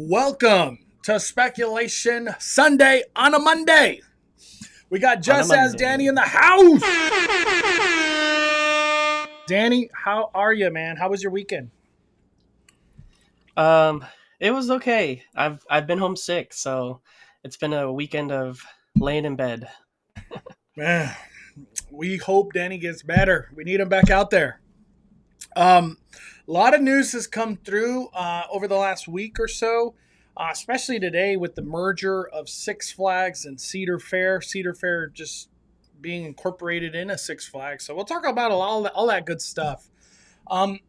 Welcome to Speculation Sunday on a Monday. We got Just As Danny in the house. Danny, how are you, man? How was your weekend? It was okay. I've been homesick, so it's been a weekend of laying in bed. Man, we hope Danny gets better. We need him back out there. A lot of news has come through over the last week or so, especially today with the merger of Six Flags and Cedar Fair. Cedar Fair just being incorporated in a Six Flags. So we'll talk about all that good stuff. Um,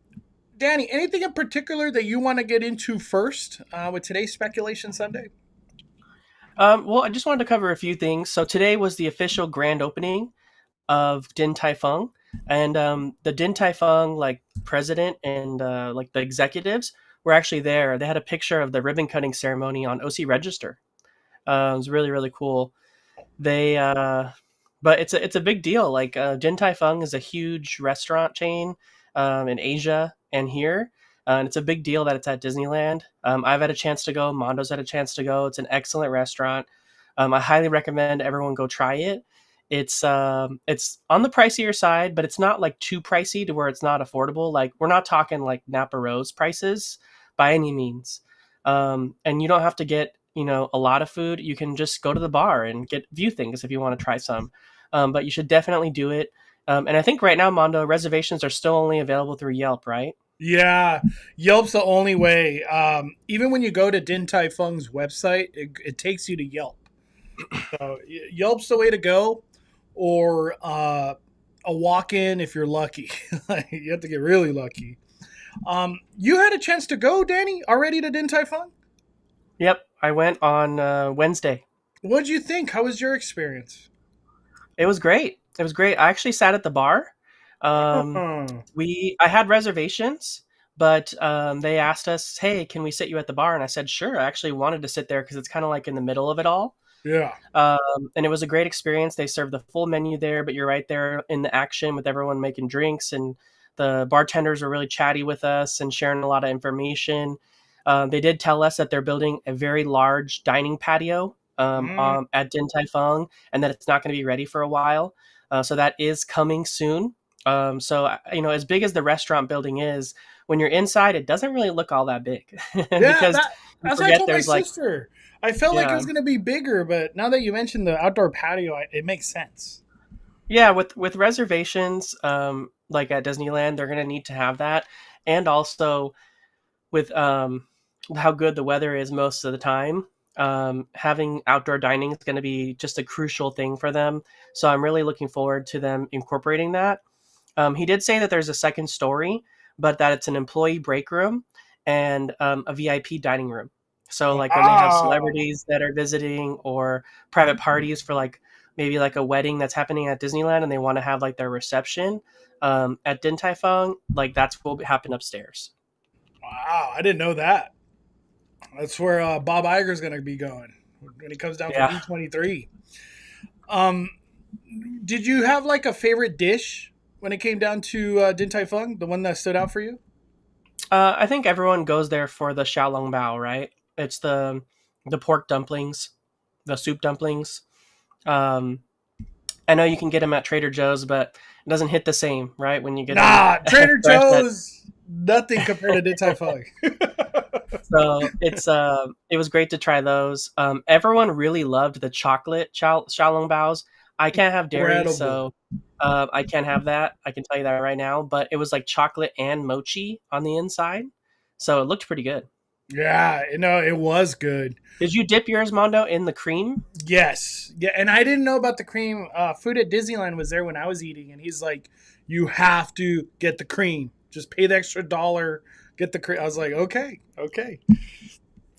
Danny, anything in particular that you want to get into first with today's Speculation Sunday? Well, I just wanted to cover a few things. So today was the official grand opening of Din Tai Fung, and the Din Tai Fung president and the executives were actually there. They had a picture of the ribbon cutting ceremony on OC Register. It was really really cool. They but it's a big deal. Din Tai Fung is a huge restaurant chain in Asia and here. And it's a big deal that it's at Disneyland. I've had a chance to go. Mondo's had a chance to go. It's an excellent restaurant. I highly recommend everyone go try it. It's on the pricier side, but it's not like too pricey to where it's not affordable. Like we're not talking like Napa Rose prices by any means. And you don't have to get a lot of food. You can just go to the bar and get view things if you want to try some. But you should definitely do it. And I think right now, Mondo, reservations are still only available through Yelp, right? Yeah, Yelp's the only way. Even when you go to Din Tai Fung's website, it takes you to Yelp. So Yelp's the way to go, or a walk-in if you're lucky. You have to get really lucky. You had a chance to go, Danny, already to Din Tai Fung? Yep, I went on Wednesday. What did you think? How was your experience? It was great. It was great. I actually sat at the bar. Um, Oh, I had reservations, but they asked us, "Hey, can we sit you at the bar?" And I said, "Sure." I actually wanted to sit there because it's kind of like in the middle of it all. yeah. And it was a great experience. They served the full menu there, but you're right there in the action with everyone making drinks, and the bartenders were really chatty with us and sharing a lot of information. They did tell us that they're building a very large dining patio Mm, at Din Tai Fung, and that it's not going to be ready for a while. So that is coming soon. As big as the restaurant building is, when you're inside, it doesn't really look all that big yeah, because you that's what I forget told my there's like, sister. I felt like it yeah, was going to be bigger, but now that you mentioned the outdoor patio, it makes sense. yeah, with reservations, like at Disneyland, they're going to need to have that. And also with how good the weather is most of the time, having outdoor dining is going to be just a crucial thing for them. So I'm really looking forward to them incorporating that. He did say that there's a second story, but that it's an employee break room and a VIP dining room. So like when they have Wow. celebrities that are visiting or private parties for like maybe like a wedding that's happening at Disneyland and they want to have like their reception at Din Tai Fung, like that's what will happen upstairs. Wow, I didn't know that. That's where Bob Iger's going to be going when he comes down for Yeah. D23. Um, did you have like a favorite dish when it came down to Din Tai Fung? The one that stood out for you? I think everyone goes there for the xiaolong bao, right? It's the pork dumplings, the soup dumplings. Um, I know you can get them at Trader Joe's, but it doesn't hit the same, right? When you get them Nah, Trader fresh. At, Joe's nothing compared to Din Tai Fung. so it was great to try those. Everyone really loved the chocolate xiaolong baos. I can't have dairy, Incredible. so I can't have that. I can tell you that right now. But it was like chocolate and mochi on the inside, so it looked pretty good. Yeah, no, it was good. Did you dip yours, Mondo, in the cream? Yes, yeah, and I didn't know about the cream. Food at Disneyland was there when I was eating, and he's like, "You have to get the cream. Just pay the extra dollar, get the cream." I was like, "Okay, okay."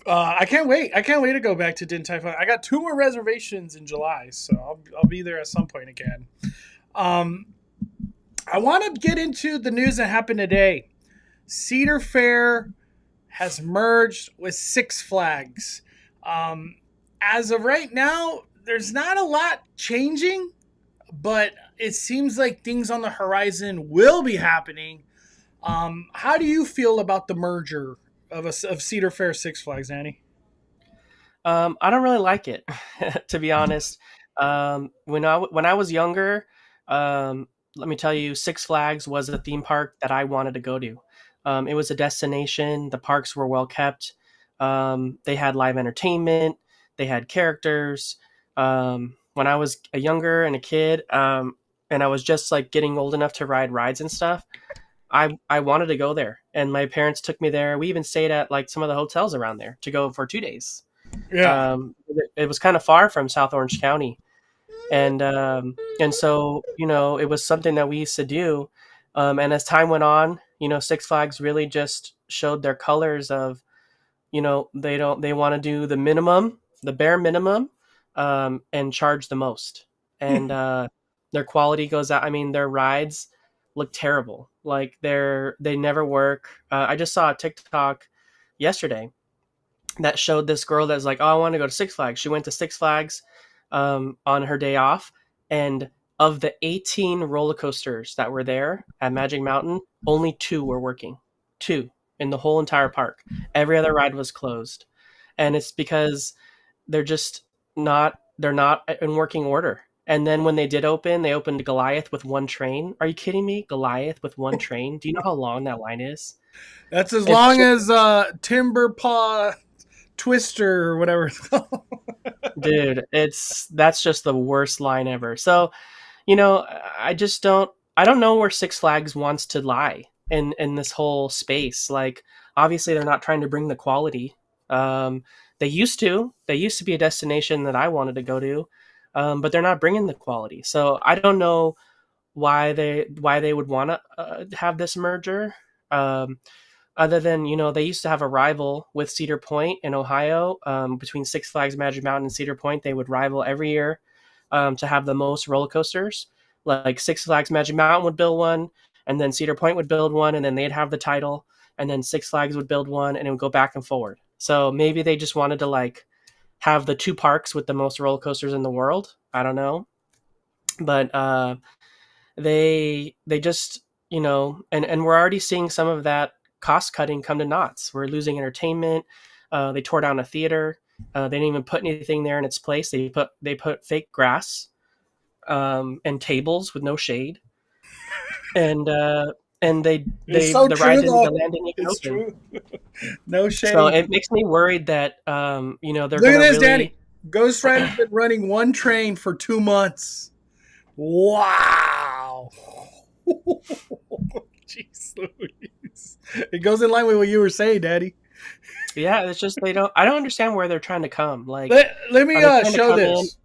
I can't wait. I can't wait to go back to Din Tai Fung. I got two more reservations in July, so I'll be there at some point again. Um, I want to get into the news that happened today. Cedar Fair has merged with Six Flags. Um, as of right now, there's not a lot changing, but it seems like things on the horizon will be happening. How do you feel about the merger of Cedar Fair Six Flags, Annie? I don't really like it, to be honest. When I was younger, let me tell you, Six Flags was a theme park that I wanted to go to. It was a destination. The parks were well kept. They had live entertainment. They had characters. When I was a younger and a kid, and I was just like getting old enough to ride rides and stuff, I wanted to go there, and my parents took me there. We even stayed at like some of the hotels around there to go for 2 days. Yeah. It was kind of far from South Orange County, and so it was something that we used to do. And as time went on, Six Flags really just showed their colors of they want to do the minimum, the bare minimum, and charge the most, and their quality goes out. I mean, their rides look terrible. Like they never work. I just saw a TikTok yesterday that showed this girl that's like, oh, I want to go to Six Flags. She went to Six Flags on her day off, and of the 18 roller coasters that were there at Magic Mountain, only two were working. Two in the whole entire park. Every other ride was closed, and it's because they're just they're not in working order. And then when they did open, they opened Goliath with one train. Are you kidding me? Goliath with one train? Do you know how long that line is? That's as It's long just, as Timber Paw Twister or whatever it's called. dude, that's just the worst line ever. So, I just I don't know where Six Flags wants to lie in this whole space. Like, obviously they're not trying to bring the quality. They used to be a destination that I wanted to go to, but they're not bringing the quality. So I don't know why they would want to have this merger. Um, Other than they used to have a rival with Cedar Point in Ohio, between Six Flags Magic Mountain and Cedar Point. They would rival every year to have the most roller coasters. Like Six Flags Magic Mountain would build one, and then Cedar Point would build one, and then they'd have the title, and then Six Flags would build one, and it would go back and forward. So maybe they just wanted to like have the two parks with the most roller coasters in the world. I don't know, but they just and we're already seeing some of that cost cutting come to knots. We're losing entertainment. They tore down a theater. They didn't even put anything there in its place. They put fake grass and tables with no shade, and It's so the true ride didn't though. the land didn't even It's open. true. No So shade. it makes me worried that they're Look at gonna this, Danny. really. Ghost Rider's been running one train for 2 months. Wow. Jeez Louise. It goes in line with what you were saying, Daddy. Yeah, it's just I don't understand where they're trying to come. Like, Let me are they trying to show come in? this.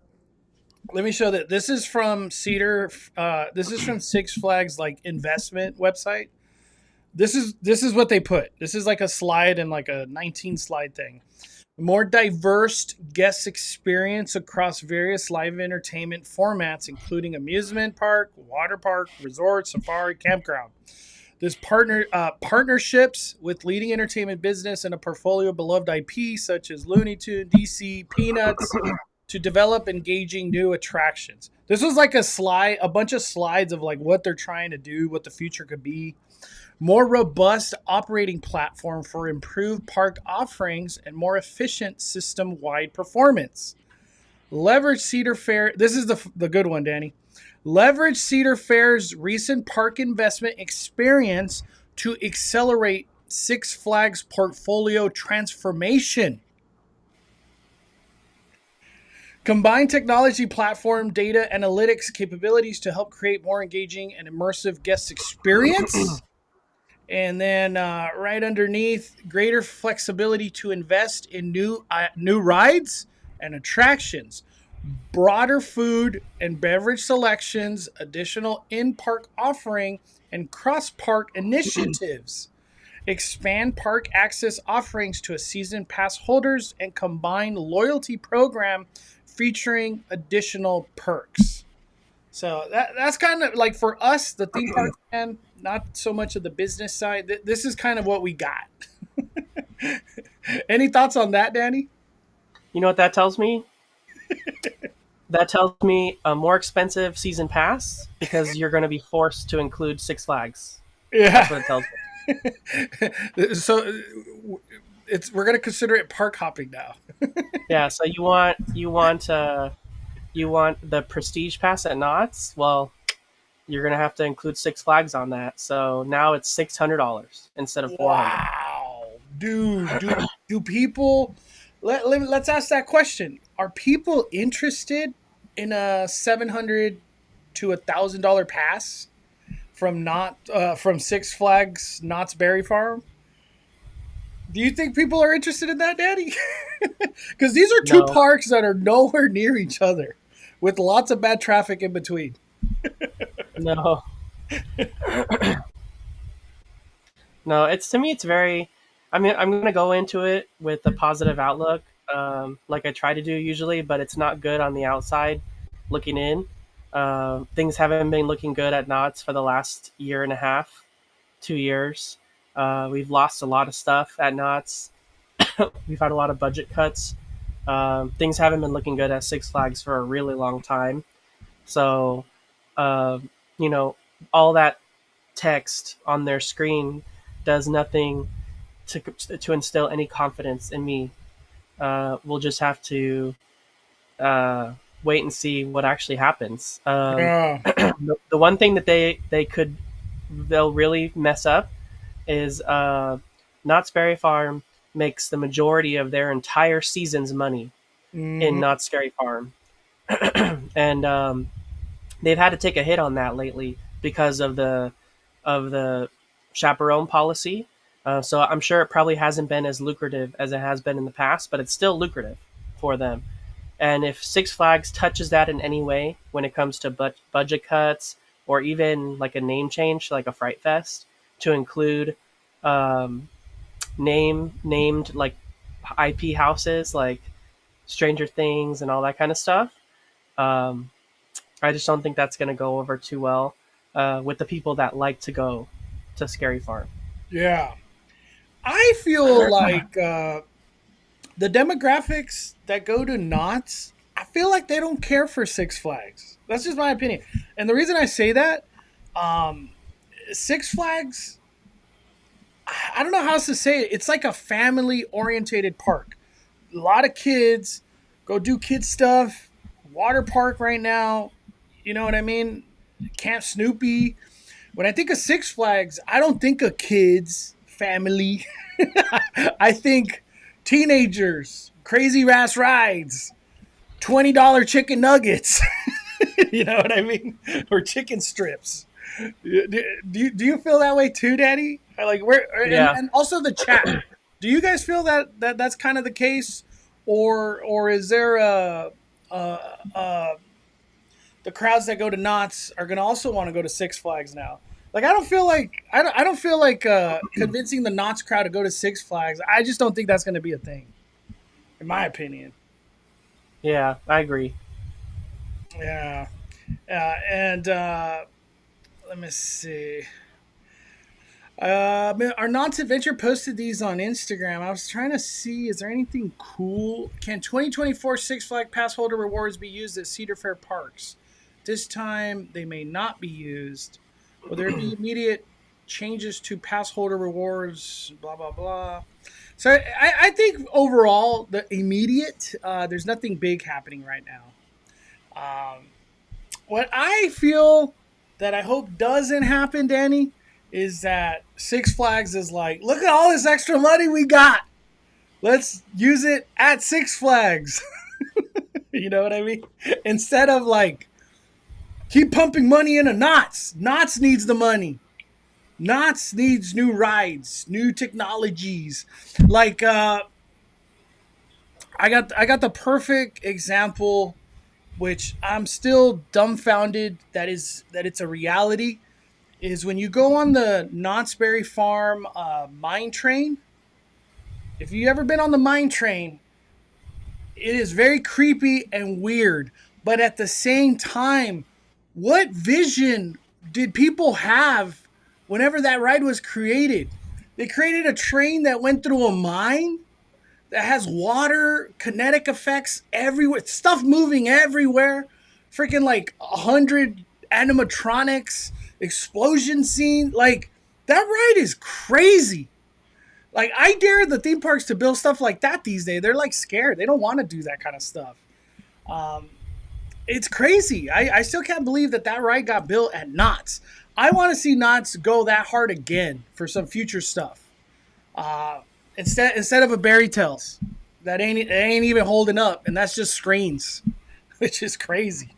Let me show that. This is from Cedar. This is from Six Flags like investment website. This is what they put. This is like a slide and like a 19 slide thing. More diverse guest experience across various live entertainment formats, including amusement park, water park, resort, safari, campground. There's partnerships with leading entertainment business and a portfolio of beloved IP such as Looney Tunes, DC, Peanuts, to develop engaging new attractions. This was like a bunch of slides of like what they're trying to do, what the future could be. More robust operating platform for improved park offerings and more efficient system-wide performance. Leverage Cedar Fair. This is the good one, Danny. Leverage Cedar Fair's recent park investment experience to accelerate Six Flags portfolio transformation. Combine technology platform data analytics capabilities to help create more engaging and immersive guest experience. And then right underneath, greater flexibility to invest in new rides and attractions, broader food and beverage selections, additional in-park offering, and cross-park initiatives. Expand park access offerings to a season pass holders and combine loyalty program featuring additional perks. So that's kind of like for us, the theme park fan, not so much of the business side. This is kind of what we got. Any thoughts on that, Danny? You know what that tells me? That tells me a more expensive season pass because you're going to be forced to include Six Flags. Yeah. That's what it tells me. So we're gonna consider it park hopping now. Yeah, so you want the prestige pass at Knott's? Well, you're gonna have to include Six Flags on that. So now it's $600 instead of 400. Wow, dude, do people? Let's ask that question. Are people interested in a $700 to $1,000 pass from Six Flags Knott's Berry Farm? Do you think people are interested in that, Daddy? Because these are two No, parks that are nowhere near each other, with lots of bad traffic in between. no, no. It's to me, it's very. I mean, I'm gonna go into it with a positive outlook, like I try to do usually, but it's not good on the outside looking in. Things haven't been looking good at Knott's for the last year and a half, 2 years. We've lost a lot of stuff at Knott's. We've had a lot of budget cuts. Things haven't been looking good at Six Flags for a really long time. So, uh, you know, all that text on their screen does nothing to instill any confidence in me. We'll just have to uh, wait and see what actually happens. Yeah. The one thing that they'll really mess up is Knott's Berry Farm makes the majority of their entire season's money in Hmm. Knott's Berry Farm, and they've had to take a hit on that lately because of the chaperone policy. So I'm sure it probably hasn't been as lucrative as it has been in the past, but it's still lucrative for them. And if Six Flags touches that in any way when it comes to budget cuts or even like a name change, like a Fright Fest, to include um, named like IP houses like Stranger Things and all that kind of stuff, um, I just don't think that's going to go over too well with the people that like to go to Scary Farm. Yeah. I feel like the demographics that go to Knott's, I feel like they don't care for Six Flags. That's just my opinion. And the reason I say that, um, Six Flags, I don't know how else to say it. It's like a family orientated park. A lot of kids go do kid stuff. Water park right now. You know what I mean? Camp Snoopy. When I think of Six Flags, I don't think of kids, family. I think teenagers, crazy ass rides, $20 chicken nuggets. You know what I mean? Or chicken strips. Do you feel that way too, Daddy? Like where Yeah, and also the chat. Do you guys feel that's kind of the case, or is there a, a the crowds that go to Knott's are going to also want to go to Six Flags now? Like I don't feel like convincing the Knott's crowd to go to Six Flags. I just don't think that's going to be a thing, in my opinion. yeah, I agree. Yeah, and let me see. Our Knott's Adventure posted these on Instagram. I was trying to see, is there anything cool? Can 2024 Six Flag Pass holder rewards be used at Cedar Fair parks? This time, they may not be used. Will there be immediate changes to pass holder rewards? Blah, blah, blah. So I think overall, the immediate, there's nothing big happening right now. What I feel that I hope doesn't happen, Danny, is that Six Flags is like, look at all this extra money we got. Let's use it at Six Flags. You know what I mean? Instead of like, keep pumping money into Knott's. Knott's needs the money. Knott's needs new rides, new technologies. Like I got the perfect example, which I'm still dumbfounded that it's a reality. Is when you go on the Knott's Berry Farm mine train. If you ever been on the mine train, it is very creepy and weird. But at the same time, what vision did people have whenever that ride was created? They created a train that went through a mine that has water, kinetic effects everywhere, stuff moving everywhere, freaking like 100 animatronics, explosion scene. Like that ride is crazy. Like I dare the theme parks to build stuff like that these days. They're like scared. They don't want to do that kind of stuff. Um, it's crazy. I still can't believe that ride got built at Knott's. I want to see Knott's go that hard again for some future stuff. Uh, instead of a Berry Tales that ain't even holding up, and that's just screens, which is crazy.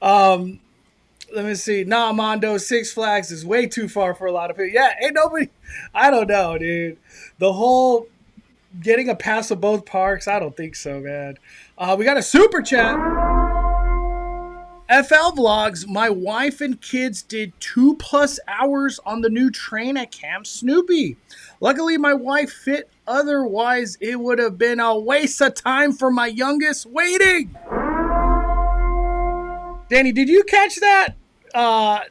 um, Let me see. Nah, Mondo, Six Flags is way too far for a lot of people. Yeah, ain't nobody. I don't know, dude. The whole getting a pass of both parks, I don't think so, man. We got a super chat. FL Vlogs, my wife and kids did 2+ hours on the new train at Camp Snoopy. Luckily, my wife fit. Otherwise, it would have been a waste of time for my youngest waiting. Danny, did you catch that?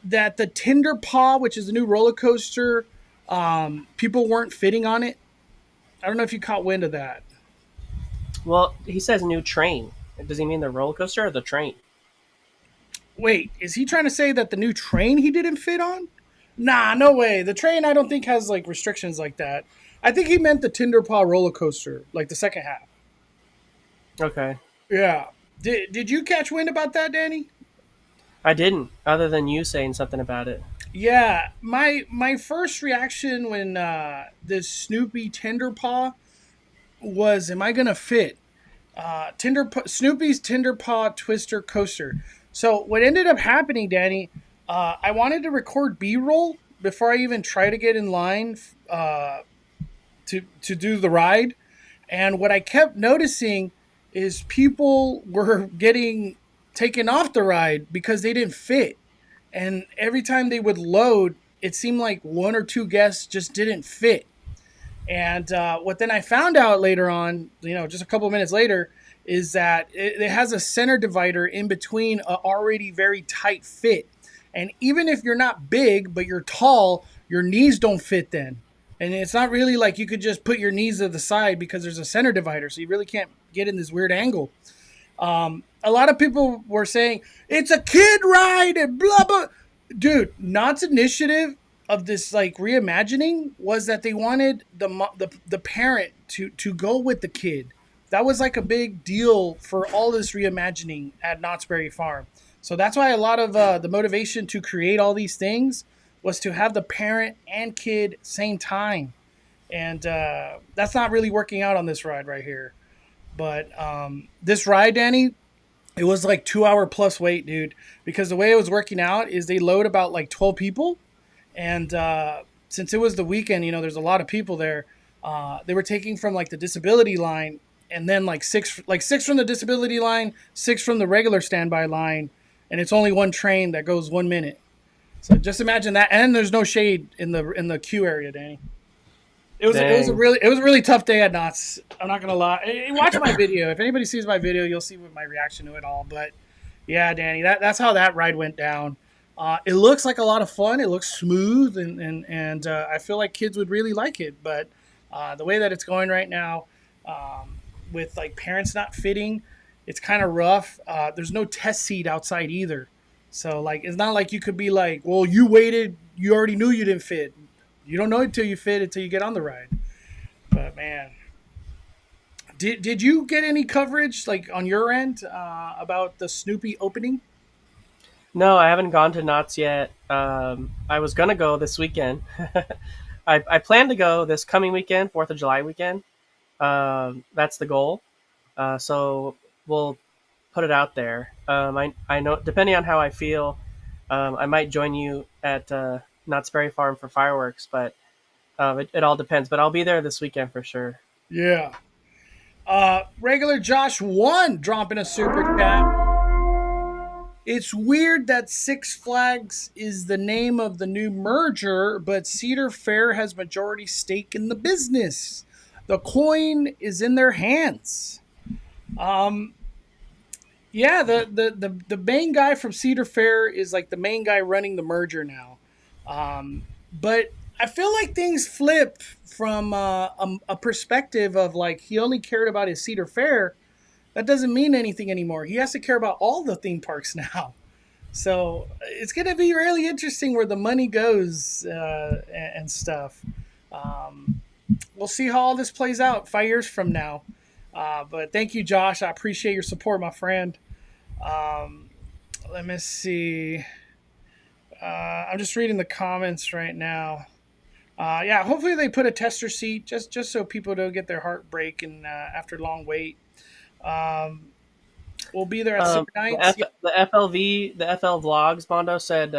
That the Tinder Paw, which is the new roller coaster, people weren't fitting on it. I don't know if you caught wind of that. Well, he says new train. Does he mean the roller coaster or the train? Wait, is he trying to say that the new train he didn't fit on? Nah, no way. The train I don't think has like restrictions like that. I think he meant the Tinder Paw roller coaster, like the second half. Okay. Yeah. Did you catch wind about that, Danny? I didn't, other than you saying something about it. Yeah, my first reaction when this Snoopy Tinder Paw was, "Am I gonna fit?" Snoopy's Tinder Paw Twister Coaster. So what ended up happening, Danny? I wanted to record B-roll before I even try to get in line to do the ride, and what I kept noticing is people were getting taken off the ride because they didn't fit. And every time they would load, it seemed like one or two guests just didn't fit. And what then I found out later on, just a couple of minutes later, is that it has a center divider in between a already very tight fit. And even if you're not big, but you're tall, your knees don't fit then. And it's not really like you could just put your knees to the side because there's a center divider. So you really can't get in this weird angle. A lot of people were saying, it's a kid ride and blah, blah. Dude, Knott's initiative of this like reimagining was that they wanted the parent to go with the kid. That was like a big deal for all this reimagining at Knott's Berry Farm. So that's why a lot of the motivation to create all these things was to have the parent and kid same time. And that's not really working out on this ride right here. But this ride, Danny, it was like 2 hour plus wait, dude. Because the way it was working out is they load about like 12 people. And since it was the weekend, there's a lot of people there. They were taking from like the disability line, and then like six from the disability line, 6 from the regular standby line, and it's only one train that goes 1 minute. So just imagine that, and there's no shade in the queue area, Danny. It was a really tough day at Knott's. I'm not gonna lie. Watch my video. If anybody sees my video, you'll see what my reaction to it all. But yeah, Danny, that's how that ride went down. It looks like a lot of fun. It looks smooth, and I feel like kids would really like it. But the way that it's going right now, with like parents not fitting, it's kind of rough. There's no test seat outside either, so like it's not like you could be like, well, you waited, you already knew you didn't fit. You don't know until you fit until you get on the ride. But man, did you get any coverage like on your end about the Snoopy opening? No, I haven't gone to Knott's yet. I was gonna go this weekend. I plan to go this coming weekend, 4th of July weekend. That's the goal. So we'll put it out there. I know, depending on how I feel, I might join you at Knott's Berry Farm for fireworks, but it all depends. But I'll be there this weekend for sure. Yeah. Regular Josh 1 dropping a super chat. It's weird that Six Flags is the name of the new merger, but Cedar Fair has majority stake in the business. The coin is in their hands. Yeah, the main guy from Cedar Fair is like the main guy running the merger now. But I feel like things flip from a perspective of like he only cared about his Cedar Fair. That doesn't mean anything anymore. He has to care about all the theme parks now. So it's going to be really interesting where the money goes and stuff. Um, we'll see how all this plays out 5 years from now. But thank you, Josh. I appreciate your support, my friend. Um, let me see. I'm just reading the comments right now. Yeah, hopefully they put a tester seat just so people don't get their heart break and after a long wait. Um, we'll be there at Super Nights. Yeah. The FLV, the FL Vlogs, Mondo said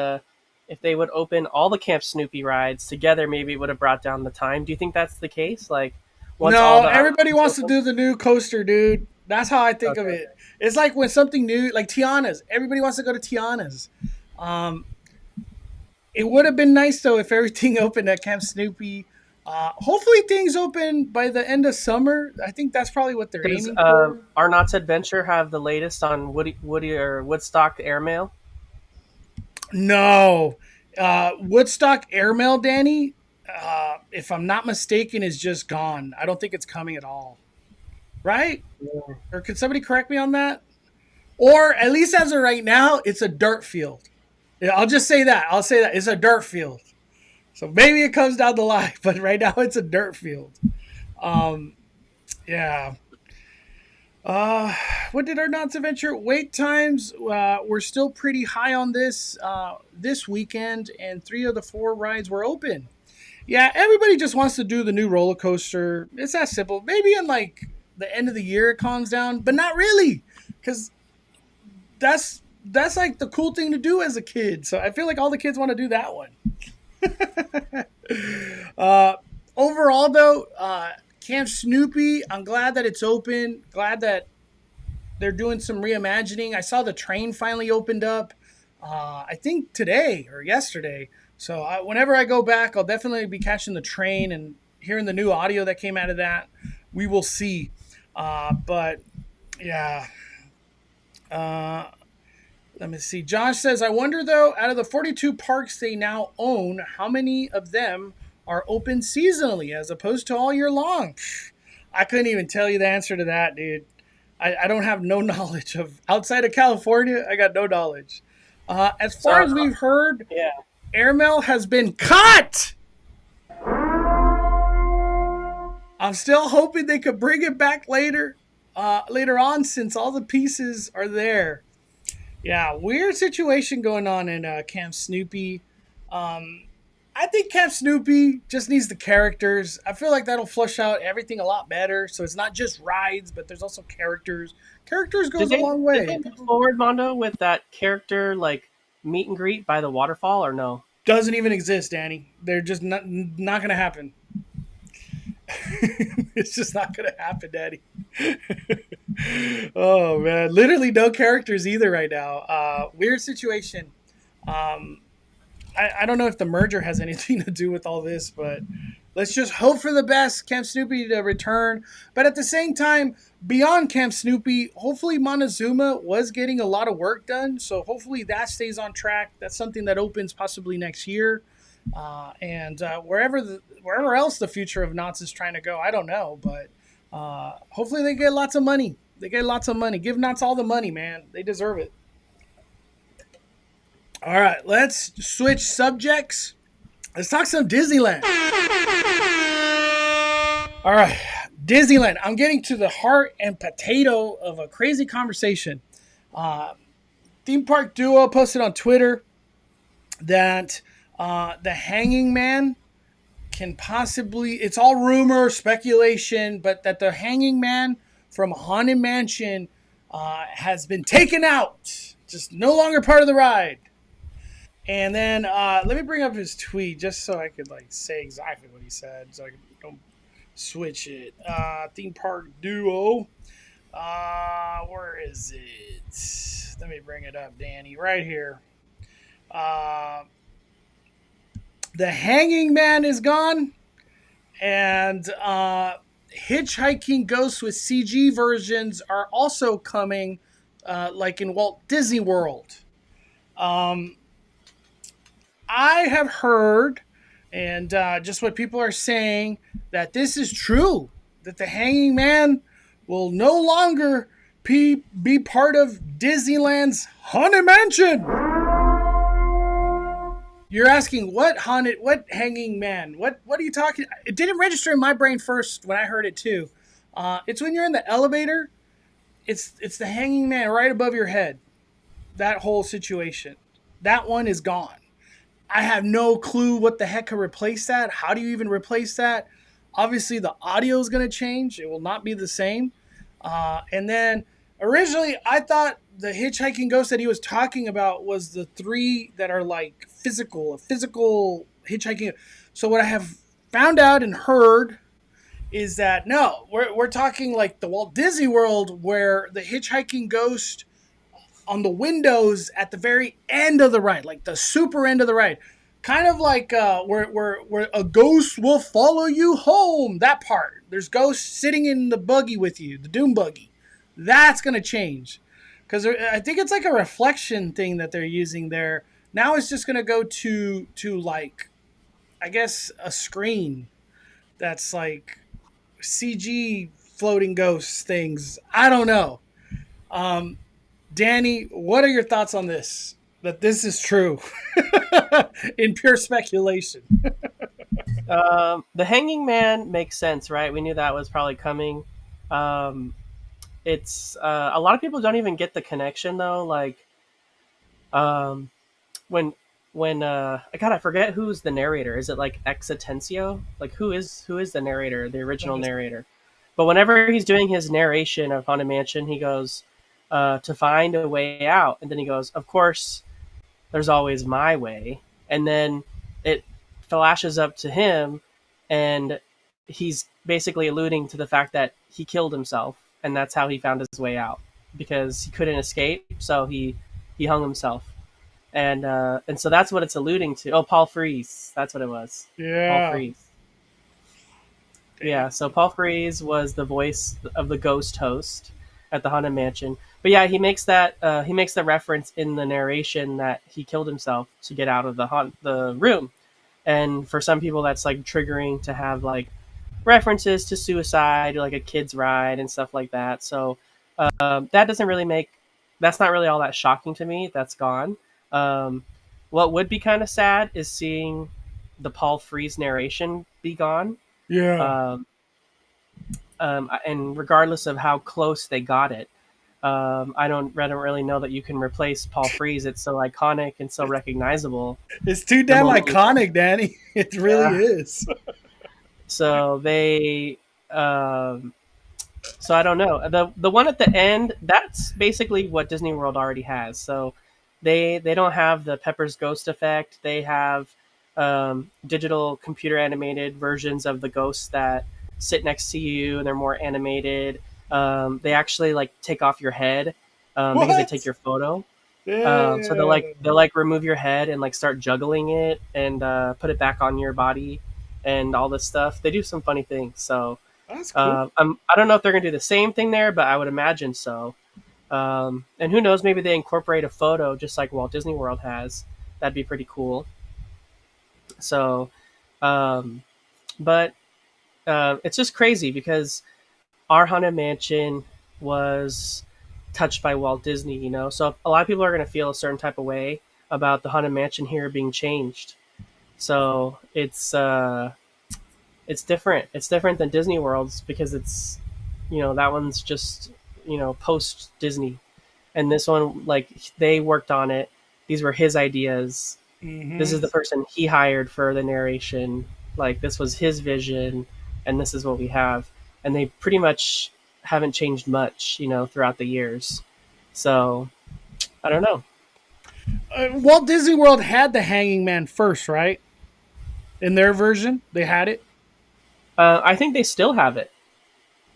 if they would open all the Camp Snoopy rides together, maybe it would have brought down the time. Do you think that's the case? Like, once all No, the everybody rides wants to open? do the new coaster, dude. That's how I think of Okay. it. It's like when something new, like Tiana's. Everybody wants to go to Tiana's. Um, it would have been nice though if everything opened at Camp Snoopy. Hopefully things open by the end of summer. I think that's probably what they're Does aiming for. Arnott's Adventure have the latest on Woody or Woodstock Airmail? No, Woodstock Airmail, Danny. If I'm not mistaken, is just gone. I don't think it's coming at all. Right? Yeah. Or could somebody correct me on that? Or at least as of right now, it's a dirt field. Yeah, I'll just say that. I'll say that it's a dirt field. So maybe it comes down the line, but right now it's a dirt field. Um, yeah. Uh, what did our Knott's Adventure wait times? We're still pretty high on this weekend, and 3 of the 4 rides were open. Yeah, everybody just wants to do the new roller coaster. It's that simple. Maybe in like the end of the year it calms down, but not really, because that's like the cool thing to do as a kid. So I feel like all the kids want to do that one. uh, Overall, though, Camp Snoopy, I'm glad that it's open. Glad that they're doing some reimagining. I saw the train finally opened up. I think today or yesterday. So whenever I go back, I'll definitely be catching the train and hearing the new audio that came out of that. We will see. But yeah. Uh, Let me see. Josh says, I wonder though, out of the 42 parks they now own, how many of them are open seasonally as opposed to all year long? I couldn't even tell you the answer to that, dude. I don't have no knowledge of outside of California. I got no knowledge. As So far as we've heard, yeah. Airmail has been cut. I'm still hoping they could bring it back later on, since all the pieces are there. Yeah, weird situation going on in Camp Snoopy. Um, I think Camp Snoopy just needs the characters. I feel like that'll flush out everything a lot better. So it's not just rides, but there's also characters. Characters Did goes a they long did they way. move forward, Mondo, with that character like meet and greet by the waterfall or no? Doesn't even exist, Danny. They're just not going to happen. It's just not going to happen, Daddy. Oh man, literally no characters either right now. Weird situation. Um, I don't know if the merger has anything to do with all this, but let's just hope for the best. Camp Snoopy to return, but at the same time, beyond Camp Snoopy, hopefully Montezuma was getting a lot of work done, so hopefully that stays on track. That's something that opens possibly next year, and wherever else the future of Knott's is trying to go, I don't know, but hopefully they get lots of money. They get lots of money. Give Knott's all the money, man. They deserve it. All right, let's switch subjects. Let's talk some Disneyland. All right, Disneyland. I'm getting to the heart and potato of a crazy conversation. Uh, Theme Park Duo posted on Twitter that the Hanging Man can possibly, it's all rumor, speculation, but that the Hanging Man from Haunted Mansion has been taken out, just no longer part of the ride. And then let me bring up his tweet just so I could like say exactly what he said, so I don't switch it. Theme Park Duo. Where is it? Let me bring it up, Danny. Right here. Uh, the Hanging Man is gone, and Hitchhiking Ghosts with CG versions are also coming, like in Walt Disney World. Um, I have heard, and just what people are saying, that this is true. That the Hanging Man will no longer be part of Disneyland's Haunted Mansion. You're asking what hanging man? What are you talking? It didn't register in my brain first when I heard it too. It's when you're in the elevator. It's the hanging man right above your head. That whole situation. That one is gone. I have no clue what the heck could replace that. How do you even replace that? Obviously, the audio is going to change. It will not be the same. And then originally, I thought the hitchhiking ghost that he was talking about was the three that are like a physical hitchhiking. So what I have found out and heard is that no, we're talking like the Walt Disney World where the hitchhiking ghost on the windows at the very end of the ride, like the super end of the ride. Kind of like where a ghost will follow you home. That part. There's ghosts sitting in the buggy with you, the Doom buggy. That's going to change. Because I think it's like a reflection thing that they're using there. Now it's just going to go to like, I guess, a screen that's like CG floating ghosts things. I don't know. Um, Danny, what are your thoughts on this? That this is true in pure speculation. The Hanging Man makes sense, right? We knew that was probably coming. Um, it's a lot of people don't even get the connection though. Like um, when God, I forget who's the narrator. Is it like Ex Atencio? Like who is the narrator, the Let original me. narrator? But whenever he's doing his narration of Haunted Mansion, he goes to find a way out, and then he goes, "Of course, there's always my way." And then it flashes up to him, and he's basically alluding to the fact that he killed himself, and that's how he found his way out because he couldn't escape, so he hung himself. And so that's what it's alluding to. Oh, Paul Frees, that's what it was. Paul Yeah. Frees. Yeah, Dang. so Paul Frees was the voice of the ghost host at the Haunted Mansion. But yeah, he makes the reference in the narration that he killed himself to get out of the room. And for some people, that's like triggering to have like references to suicide, like a kid's ride and stuff like that. So that doesn't really make that's not really all that shocking to me. That's gone. Um, what would be kind of sad is seeing the Paul Frees narration be gone. Yeah. Um, and regardless of how close they got it, I don't really know that you can replace Paul Frees. It's so iconic and so recognizable. It's too The damn moment you hear, iconic, Danny. It really yeah. is. So they, um, so I don't know. The one at the end, that's basically what Disney World already has. So they don't have the Pepper's Ghost effect. They have digital computer animated versions of the ghosts that sit next to you, and they're more animated. They actually like take off your head because they take What? your photo. So Yeah. they'll like remove your head and like start juggling it and put it back on your body and all this stuff. They do some funny things. So That's cool. I don't know if they're gonna do the same thing there, but I would imagine so. And who knows? Maybe they incorporate a photo just like Walt Disney World has. That'd be pretty cool. So, um, but it's just crazy because our Haunted Mansion was touched by Walt Disney, you know. So a lot of people are going to feel a certain type of way about the Haunted Mansion here being changed. So it's different. It's different than Disney World's because it's that one's just post Disney, and this one like they worked on it. These were his ideas. This Mm-hmm. is the person he hired for the narration. Like this was his vision, and this is what we have. And they pretty much haven't changed much, throughout the years. So I don't know. Walt Disney World had the Hanging Man first, right? In their version, they had it. I think they still have it.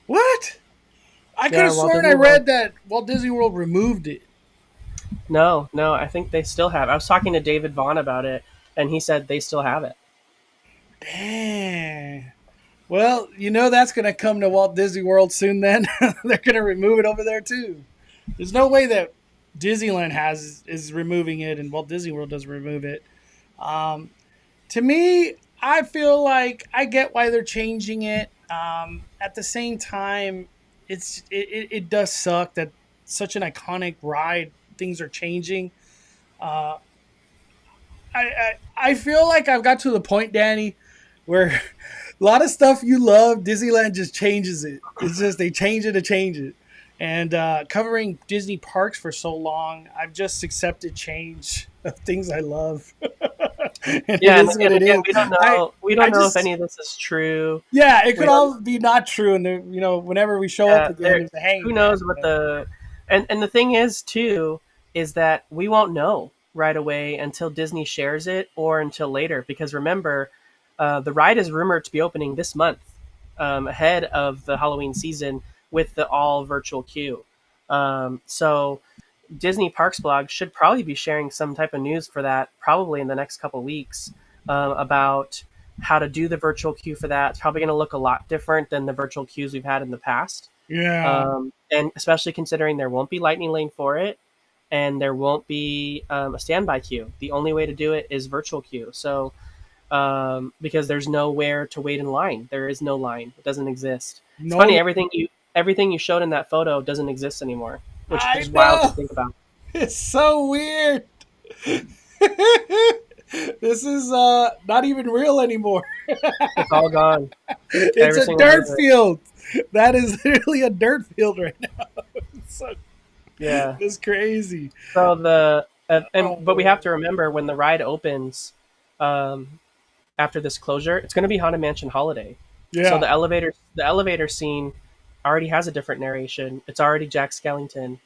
What? I could Yeah, have Walt sworn I Disney World. read that Walt Disney World removed it. No, no, I think they still have. I was talking to David Vaughn about it, and he said they still have it. Dang. Well, that's going to come to Walt Disney World soon. Then they're going to remove it over there too. There's no way that Disneyland is removing it and Walt Disney World doesn't remove it. Um, to me, I feel like I get why they're changing it. At the same time, it does suck that such an iconic ride things are changing. Uh, I feel like I've got to the point, Danny, where a lot of stuff you love, Disneyland just changes it. It's just they change it to change it. And covering Disney parks for so long, I've just accepted change of things I love. And it Yeah, is what and it again, is. we don't I know. We I don't know if just any of this is true. yeah, it We could don't. all be not true. And whenever we show up again, There. it's like, hey Who man, knows what the. And the thing is too is that we won't know right away until Disney shares it or until later. Because remember, the ride is rumored to be opening this month, ahead of the Halloween season with the all virtual queue. So Disney Parks blog should probably be sharing some type of news for that probably in the next couple weeks, about how to do the virtual queue for that. It's probably going to look a lot different than the virtual queues we've had in the past. yeah, And especially considering there won't be lightning lane for it and there won't be a standby queue. The only way to do it is virtual queue. So because there's nowhere to wait in line. There is no line. It doesn't exist. It's no, funny, everything you showed in that photo doesn't exist anymore, which I is wild to know think about. it's so weird. This is not even real anymore. It's all gone. It's Every a single bit dirt of it. field. That is literally a dirt field right now. So, Yeah. it's crazy. So but we Oh, have to remember when the ride opens, um, after this closure, it's going to be Haunted Mansion Holiday. So yeah. the elevator scene already has a different narration. It's already Jack Skellington.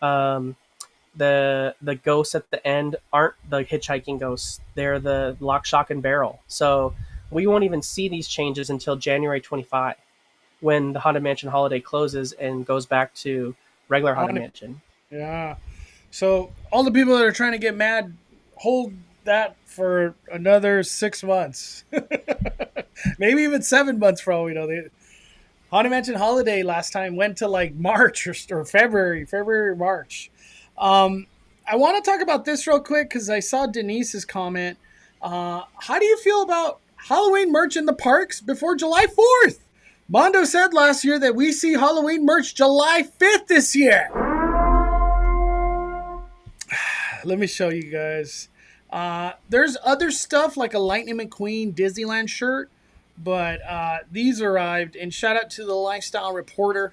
Um, the ghosts at the end aren't the hitchhiking ghosts. They're the lock, shock, and barrel. So we won't even see these changes until January 25, when the Haunted Mansion Holiday closes and goes back to regular Haunted Mansion. Yeah. So all the people that are trying to get mad, hold that for another 6 months, maybe even 7 months for all we know. Haunted Mansion Holiday last time went to like March or February, March. Um, I want to talk about this real quick because I saw Denise's comment. How do you feel about Halloween merch in the parks before July 4th? Mondo said last year that we see Halloween merch July 5th this year. Let me show you guys. There's other stuff like a Lightning McQueen Disneyland shirt, but these arrived. And shout out to the Lifestyle Reporter.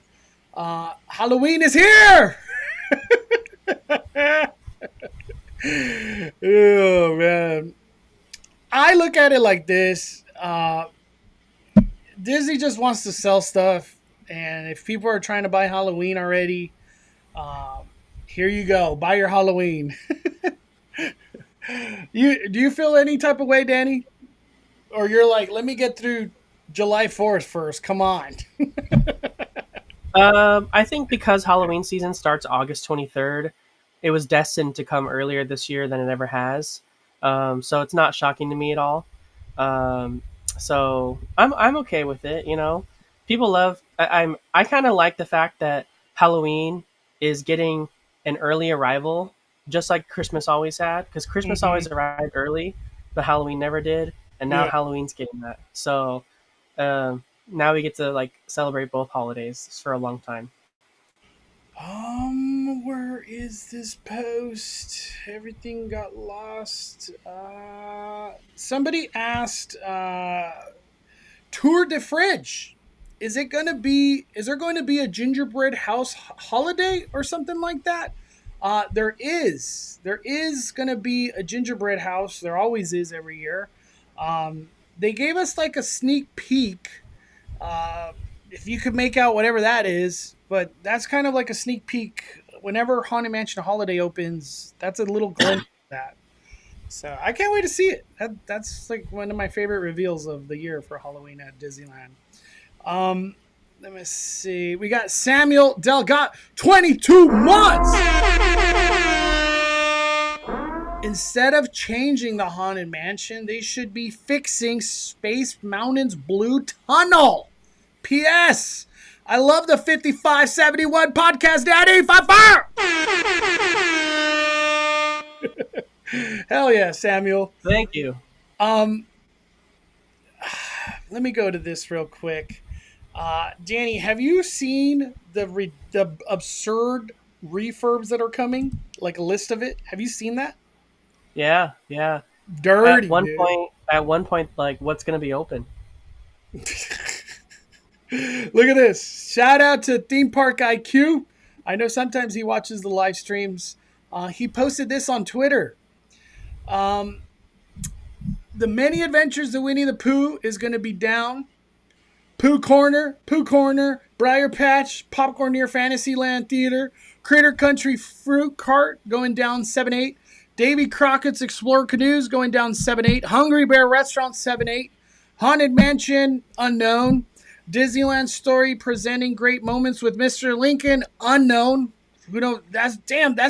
Halloween is here! Oh, man. I look at it like this. Disney just wants to sell stuff. And if people are trying to buy Halloween already, here you go. Buy your Halloween. Do you feel any type of way, Danny? Or you're like, let me get through July 4th first. Come on. I think because Halloween season starts August 23rd, it was destined to come earlier this year than it ever has. So it's not shocking to me at all. Um, so I'm okay with it. People love. I kind of like the fact that Halloween is getting an early arrival, just like Christmas always had, because Christmas Hmm. always arrived early, but Halloween never did, and now Yeah. Halloween's getting that. So now we get to like celebrate both holidays for a long time. Where is this post? Everything got lost. Somebody asked, Tour de Fridge. Is there going to be a gingerbread house holiday or something like that? There is. There is going to be a gingerbread house. There always is every year. They gave us like a sneak peek. Uh, if you could make out whatever that is, but that's kind of like a sneak peek. Whenever Haunted Mansion Holiday opens, that's a little glimpse of that. So I can't wait to see it. That's like one of my favorite reveals of the year for Halloween at Disneyland. Um, Let me see. We got Samuel Delgado, 22 months. Instead of changing the Haunted Mansion, they should be fixing Space Mountain's Blue Tunnel. P.S. I love the 5571 podcast, Daddy. Fire! Hell yeah, Samuel. Thank you. Um, Let me go to this real quick. Danny, have you seen the absurd refurbs that are coming? Like a list of it. Have you seen that? Yeah, yeah. Dirty, dude. At one point, like, what's going to be open? Look at this. Shout out to Theme Park IQ. I know sometimes he watches the live streams. He posted this on Twitter. Um, the Many Adventures of Winnie the Pooh is going to be down. Pooh Corner, Briar Patch, Popcorn near Fantasyland Theater, Critter Country Fruit Cart going down 7-8. Davy Crockett's Explorer Canoes going down 7-8. Hungry Bear Restaurant 7-8. Haunted Mansion unknown. Disneyland Story presenting great moments with Mr. Lincoln unknown. Who don't? That's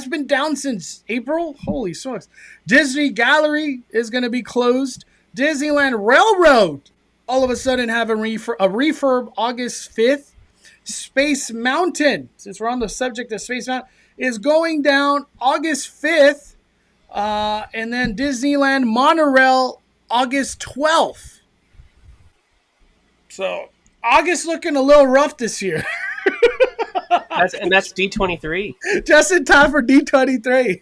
been down since April. Holy smokes! Disney Gallery is going to be closed. Disneyland Railroad all of a sudden have a refurb August 5th. Space Mountain, since we're on the subject of Space Mountain, is going down August 5th. And then Disneyland Monorail August 12th. So August looking a little rough this year. That's D23. Just in time for D23.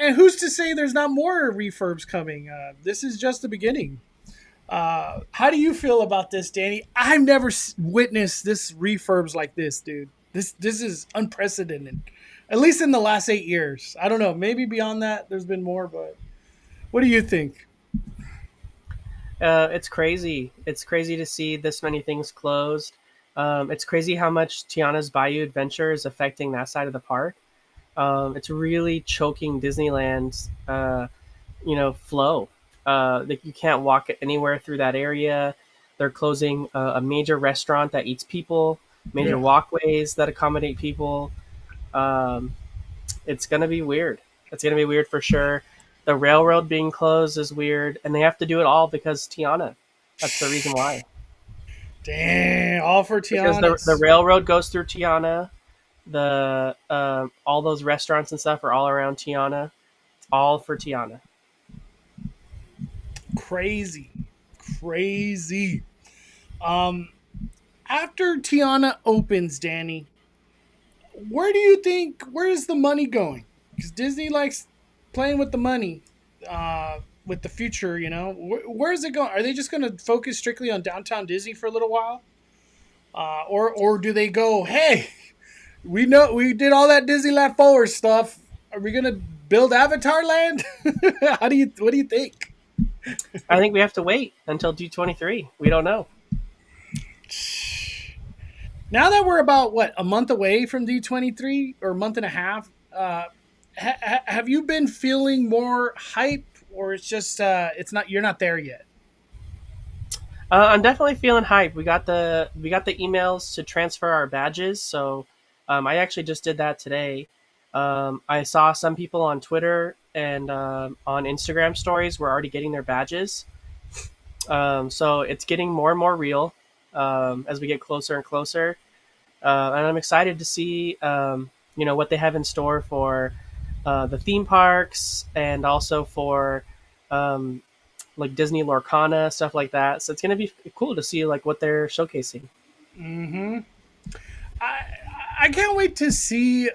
And who's to say there's not more refurbs coming? This is just the beginning. How do you feel about this, Danny? I've never witnessed this refurbs like this, dude. This is unprecedented. At least in the last 8 years. I don't know. Maybe beyond that, there's been more. But what do you think? It's crazy. It's crazy to see this many things closed. It's crazy how much Tiana's Bayou Adventure is affecting that side of the park. It's really choking Disneyland's, flow. Like you can't walk anywhere through that area. They're closing a major restaurant that eats people, major walkways that accommodate people. It's gonna be weird. It's gonna be weird for sure. The railroad being closed is weird, and they have to do it all because Tiana. That's the reason why. Damn, all for Tiana. Because the railroad goes through Tiana. The all those restaurants and stuff are all around Tiana. It's all for Tiana. Crazy. After Tiana opens, Danny, where is the money going? Because Disney likes playing with the money, with the future, where is it going? Are they just going to focus strictly on downtown Disney for a little while? Or do they go, hey, we know we did all that Disneyland Forward stuff. Are we going to build Avatar Land? What do you think? I think we have to wait until D23. We don't know. Now that we're about a month away from D23 or a month and a half, have you been feeling more hype, or it's just you're not there yet? I'm definitely feeling hype. We got the emails to transfer our badges, so I actually just did that today. I saw some people on Twitter and on Instagram stories were already getting their badges. So it's getting more and more real as we get closer and closer. And I'm excited to see what they have in store for the theme parks and also for like Disney Lorcana, stuff like that. So it's going to be cool to see like what they're showcasing. Mm-hmm. I can't wait to see.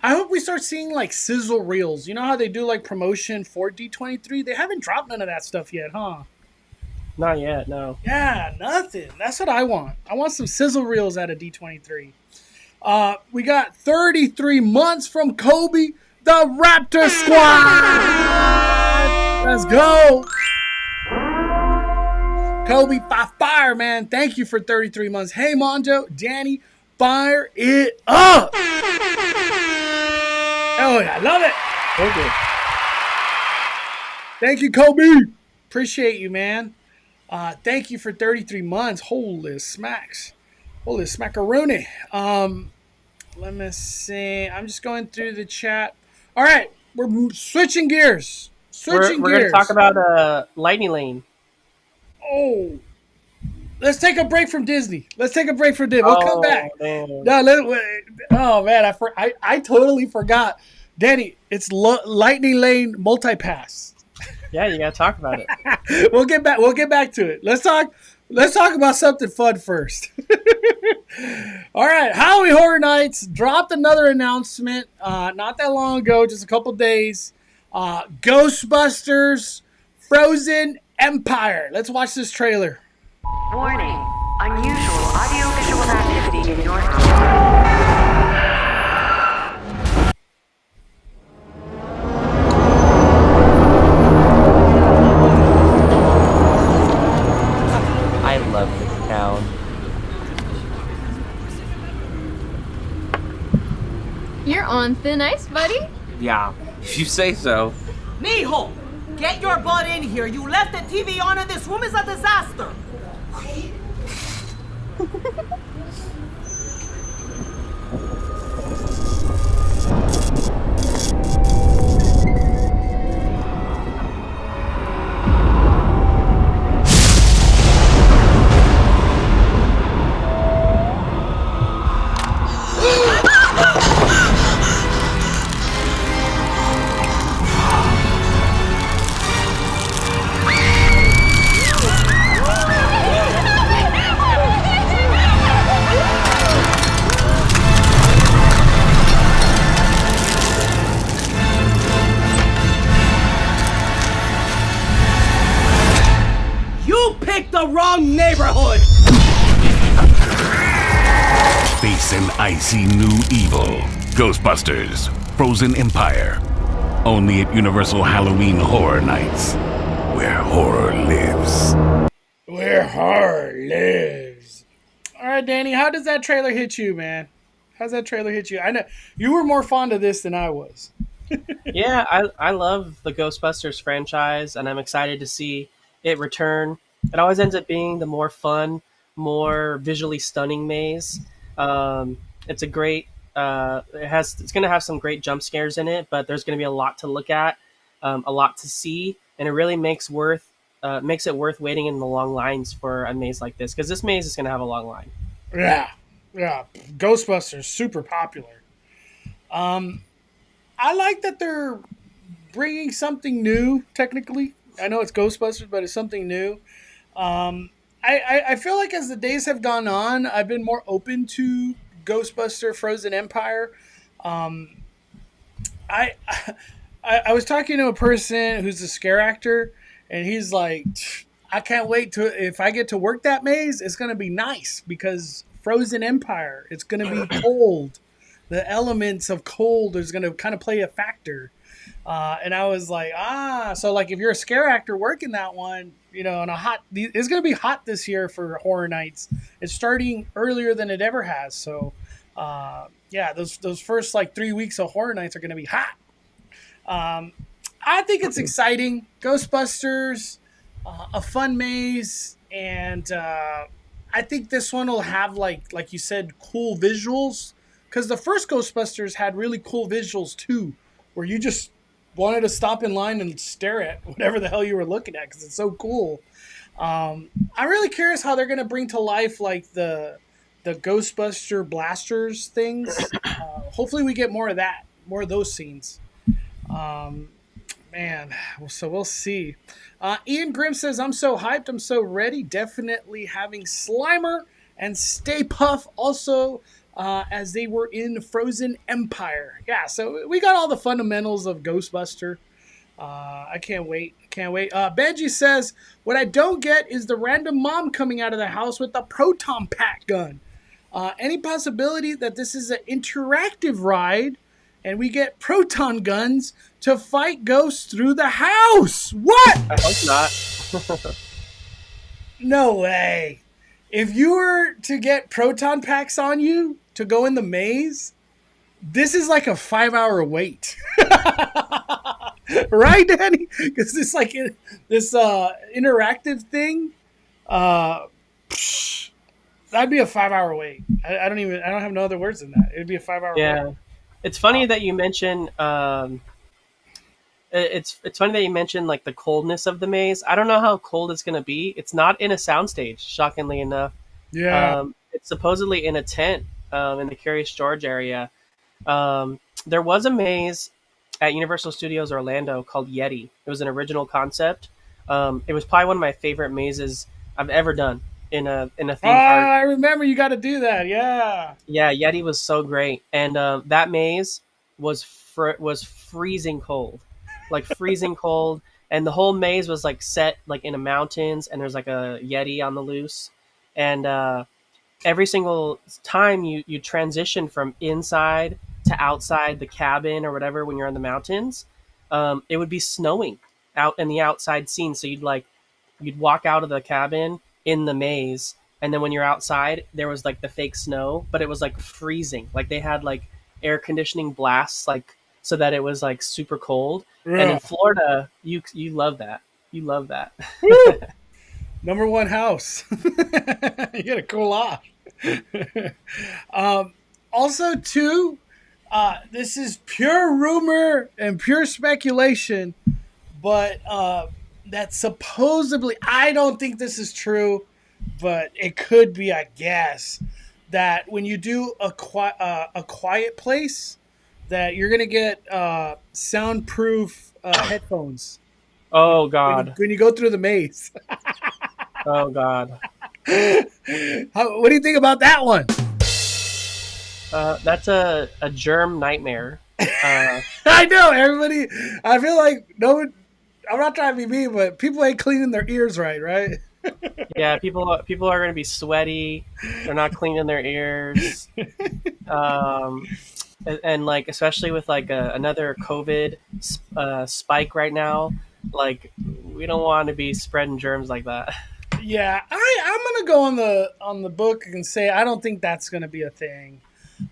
I hope we start seeing like sizzle reels. You know how they do like promotion for D23? They haven't dropped none of that stuff yet, huh? Not yet, no. Yeah, nothing. That's what I want. I want some sizzle reels out of D23. We got 33 months from Kobe, the Raptor Squad. Let's go. Kobe, fire, man. Thank you for 33 months. Hey, Monjo, Danny, fire it up. Oh, yeah, I love it. Okay. Thank you, Kobe. Appreciate you, man. Thank you for 33 months. Holy smacks. Holy smackaroni. Let me see. I'm just going through the chat. All right. We're switching gears. We're going to talk about Lightning Lane. Oh. Let's take a break from Disney. We'll come back. Man. Oh, man. I totally forgot. Danny, it's Lightning Lane Multipass. Yeah, you got to talk about it. We'll get back to it. Let's talk about something fun first. All right, Halloween Horror Nights dropped another announcement not that long ago, just a couple days. Ghostbusters Frozen Empire. Let's watch this trailer. Warning. Unusual audiovisual activity in your house. I love this town. You're on thin ice, buddy. Yeah, if you say so. Mijo, get your butt in here. You left the TV on and this room is a disaster. You picked the wrong neighborhood. Face an icy new evil. Ghostbusters Frozen Empire. Only at Universal Halloween Horror Nights, where horror lives. Where horror lives. All right, Danny, how does that trailer hit you, man? How's that trailer hit you? I know you were more fond of this than I was. Yeah, I love the Ghostbusters franchise, and I'm excited to see it return. It always ends up being the more fun, more visually stunning maze. It's a great. It's going to have some great jump scares in it, but there's going to be a lot to look at, a lot to see, and it really makes it worth waiting in the long lines for a maze like this, because this maze is going to have a long line. Yeah. Ghostbusters, super popular. I like that they're bringing something new. Technically, I know it's Ghostbusters, but it's something new. I feel like as the days have gone on, I've been more open to Ghostbuster Frozen Empire. I was talking to a person who's a scare actor, and he's like, I can't wait to if I get to work that maze, it's gonna be nice because Frozen Empire, it's gonna be cold. The elements of cold is gonna kind of play a factor. And I was like, so like if you're a scare actor working that one, on it's going to be hot this year for Horror Nights. It's starting earlier than it ever has. So, those first like 3 weeks of Horror Nights are going to be hot. I think it's exciting. Ghostbusters, a fun maze. And I think this one will have like you said, cool visuals. Because the first Ghostbusters had really cool visuals too, where you just wanted to stop in line and stare at whatever the hell you were looking at because it's so cool. I'm really curious how they're going to bring to life like the Ghostbuster blasters things. Hopefully we get more of that, more of those scenes. So we'll see. Ian Grimm says, I'm so hyped, I'm so ready. Definitely having Slimer and Stay Puft also as they were in Frozen Empire. Yeah, so we got all the fundamentals of Ghostbuster. I can't wait. Benji says, what I don't get is the random mom coming out of the house with a proton pack gun. Any possibility that this is an interactive ride and we get proton guns to fight ghosts through the house? What? I hope not. No way. If you were to get proton packs on you to go in the maze, this is like a 5-hour wait. Right, Danny? Because this interactive thing, that'd be a 5-hour wait. I don't have no other words than that. It'd be a 5-hour wait. It's funny that you mentioned it's funny that you mentioned like the coldness of the maze. I don't know how cold it's going to be. It's not in a soundstage, shockingly enough. Yeah. It's supposedly in a tent in the Curious George area. There was a maze at Universal Studios Orlando called Yeti. It was an original concept. It was probably one of my favorite mazes I've ever done. in a Oh, theme park. I remember you got to do that. Yeah. Yeah, Yeti was so great, and that maze was freezing cold, like freezing cold, and the whole maze was like set like in the mountains, and there's like a Yeti on the loose, and every single time you transition from inside to outside the cabin or whatever when you're in the mountains, it would be snowing out in the outside scene. So you'd walk out of the cabin in the maze, and then when you're outside, there was like the fake snow, but it was like freezing. Like they had like air conditioning blasts, like so that it was like super cold. And in Yeah. Florida, you love that. You love that. Number one house. You gotta cool off. Also, too, this is pure rumor and pure speculation, but that supposedly, I don't think this is true, but it could be, I guess, that when you do a quiet place, that you're gonna get soundproof headphones Oh when God. when you go through the maze. Oh God. What do you think about that one? That's a germ nightmare. I know everybody. I feel like no one. I'm not trying to be mean, but people ain't cleaning their ears right? Yeah, people are going to be sweaty. They're not cleaning their ears. And like especially with like another COVID spike right now, like we don't want to be spreading germs like that. Yeah, I'm gonna go on the book and say I don't think that's gonna be a thing.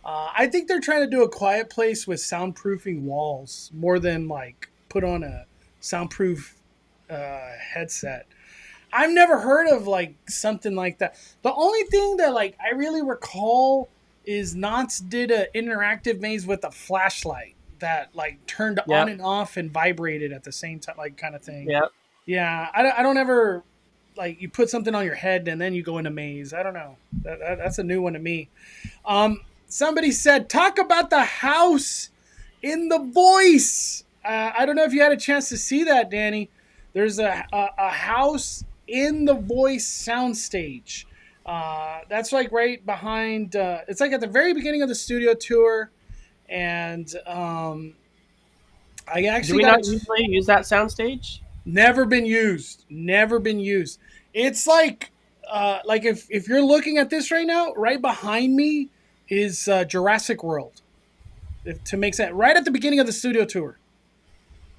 I think they're trying to do a quiet place with soundproofing walls more than like put on a soundproof headset. I've never heard of like something like that. The only thing that like I really recall is Knott's did an interactive maze with a flashlight that like turned Yep. on and off and vibrated at the same time, like kind of thing. Yeah. Yeah, I don't ever like you put something on your head and then you go in a maze. I don't know. That's a new one to me. Somebody said talk about the house in The Voice. I don't know if you had a chance to see that, Danny. There's a house in The Voice soundstage. That's like right behind. It's like at the very beginning of the studio tour, and I Do actually we got not usually use that soundstage? never been used. Never been used. It's like if you're looking at this right now, right behind me is Jurassic World. To make sense, right at the beginning of the studio tour.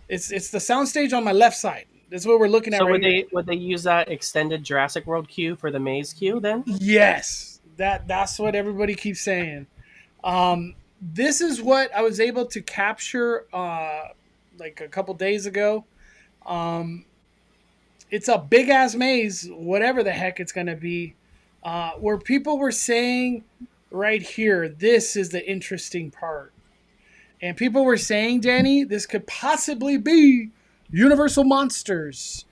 It's the soundstage on my left side. That's what we're looking at So right here. would they use that extended Jurassic World queue for the maze queue then? Yes, that's what everybody keeps saying. This is what I was able to capture like a couple days ago. It's a big ass maze, whatever the heck it's gonna be. Where people were saying right here, this is the interesting part. And people were saying, Danny, this could possibly be Universal Monsters.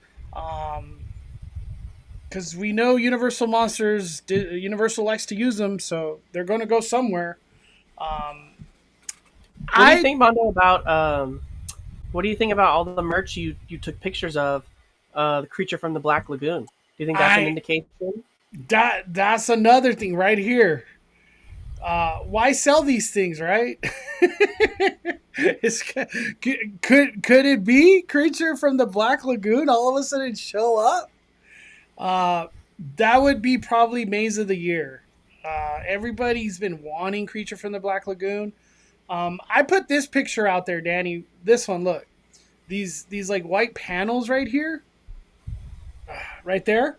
Because we know Universal Monsters, Universal likes to use them, so they're going to go somewhere. What do you think, Mondo, about what do you think about all the merch you took pictures of the creature from the Black Lagoon? Do you think that's an indication? That's another thing right here. Why sell these things, right? Could it be creature from the Black Lagoon all of a sudden show up? That would be probably Maze of the Year. Everybody's been wanting creature from the Black Lagoon. I put this picture out there, Danny. This one, look. These like white panels right here. Right there.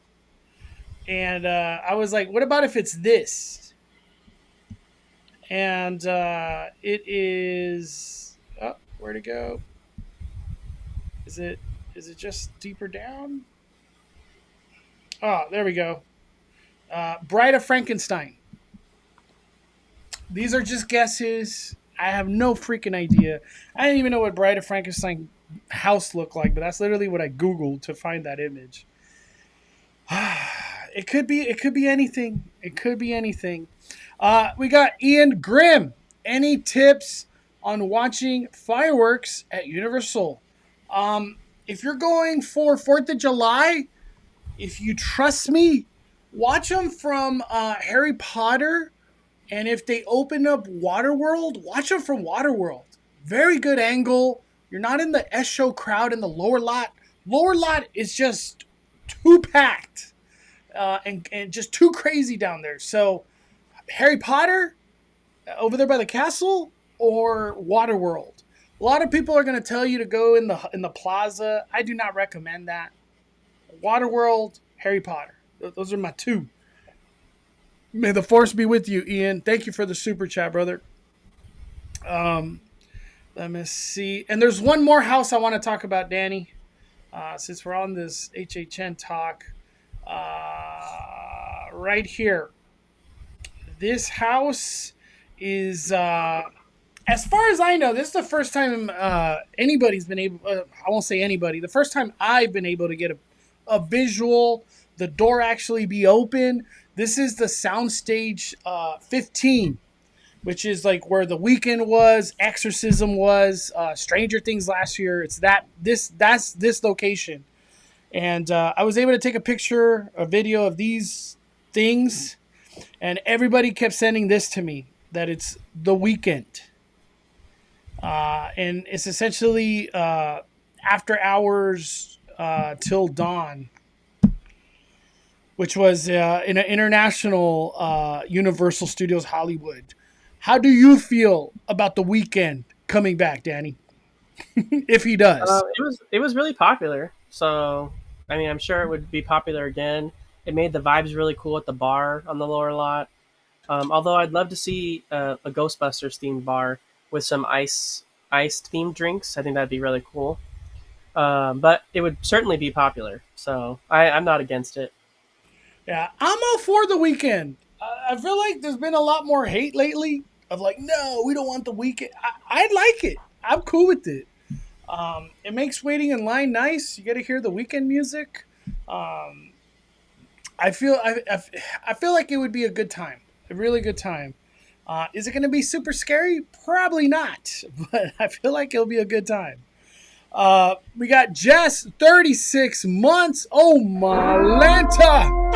And I was like, what about if it's this? And it is. Oh, where'd it go? Is it just deeper down? Oh, there we go. Bride of Frankenstein. These are just guesses. I have no freaking idea. I didn't even know what Bride of Frankenstein house looked like, but that's literally what I Googled to find that image. It could be anything. It could be anything. We got Ian Grimm. Any tips on watching fireworks at Universal? If you're going for 4th of July, if you trust me, Watch them from Harry Potter, and if they open up Waterworld, watch them from Waterworld. Very good angle. You're not in the S show crowd in the lower lot. Lower lot is just too packed and just too crazy down there. So Harry Potter over there by the castle or Waterworld. A lot of people are going to tell you to go in the plaza. I do not recommend that. Waterworld, Harry Potter. Those are my two. May the force be with you, Ian. Thank you for the super chat, brother. Let me see. And there's one more house I want to talk about, Danny. Since we're on this HHN talk. Right here. This house is, as far as I know, this is the first time anybody's been able, I won't say anybody, the first time I've been able to get a visual, the door actually be open. This is the Soundstage 15, which is like where The Weeknd was, Exorcism was, Stranger Things last year. It's that's this location. And I was able to take a video of these things, and everybody kept sending this to me, that it's The Weeknd. And it's essentially after hours till dawn, which was in an international Universal Studios Hollywood. How do you feel about The Weeknd coming back, Danny? If he does. It was really popular. So, I mean, I'm sure it would be popular again. It made the vibes really cool at the bar on the lower lot. Although I'd love to see a Ghostbusters themed bar with some ice themed drinks. I think that'd be really cool. But it would certainly be popular. So I'm not against it. Yeah, I'm all for The Weeknd. I feel like there's been a lot more hate lately of like, no, we don't want The Weeknd. I like it. I'm cool with it. It makes waiting in line nice. You get to hear The Weeknd music. I feel like it would be a good time, a really good time. Is it going to be super scary? Probably not, but I feel like it'll be a good time. We got Jess, 36 months. Oh my Lanta!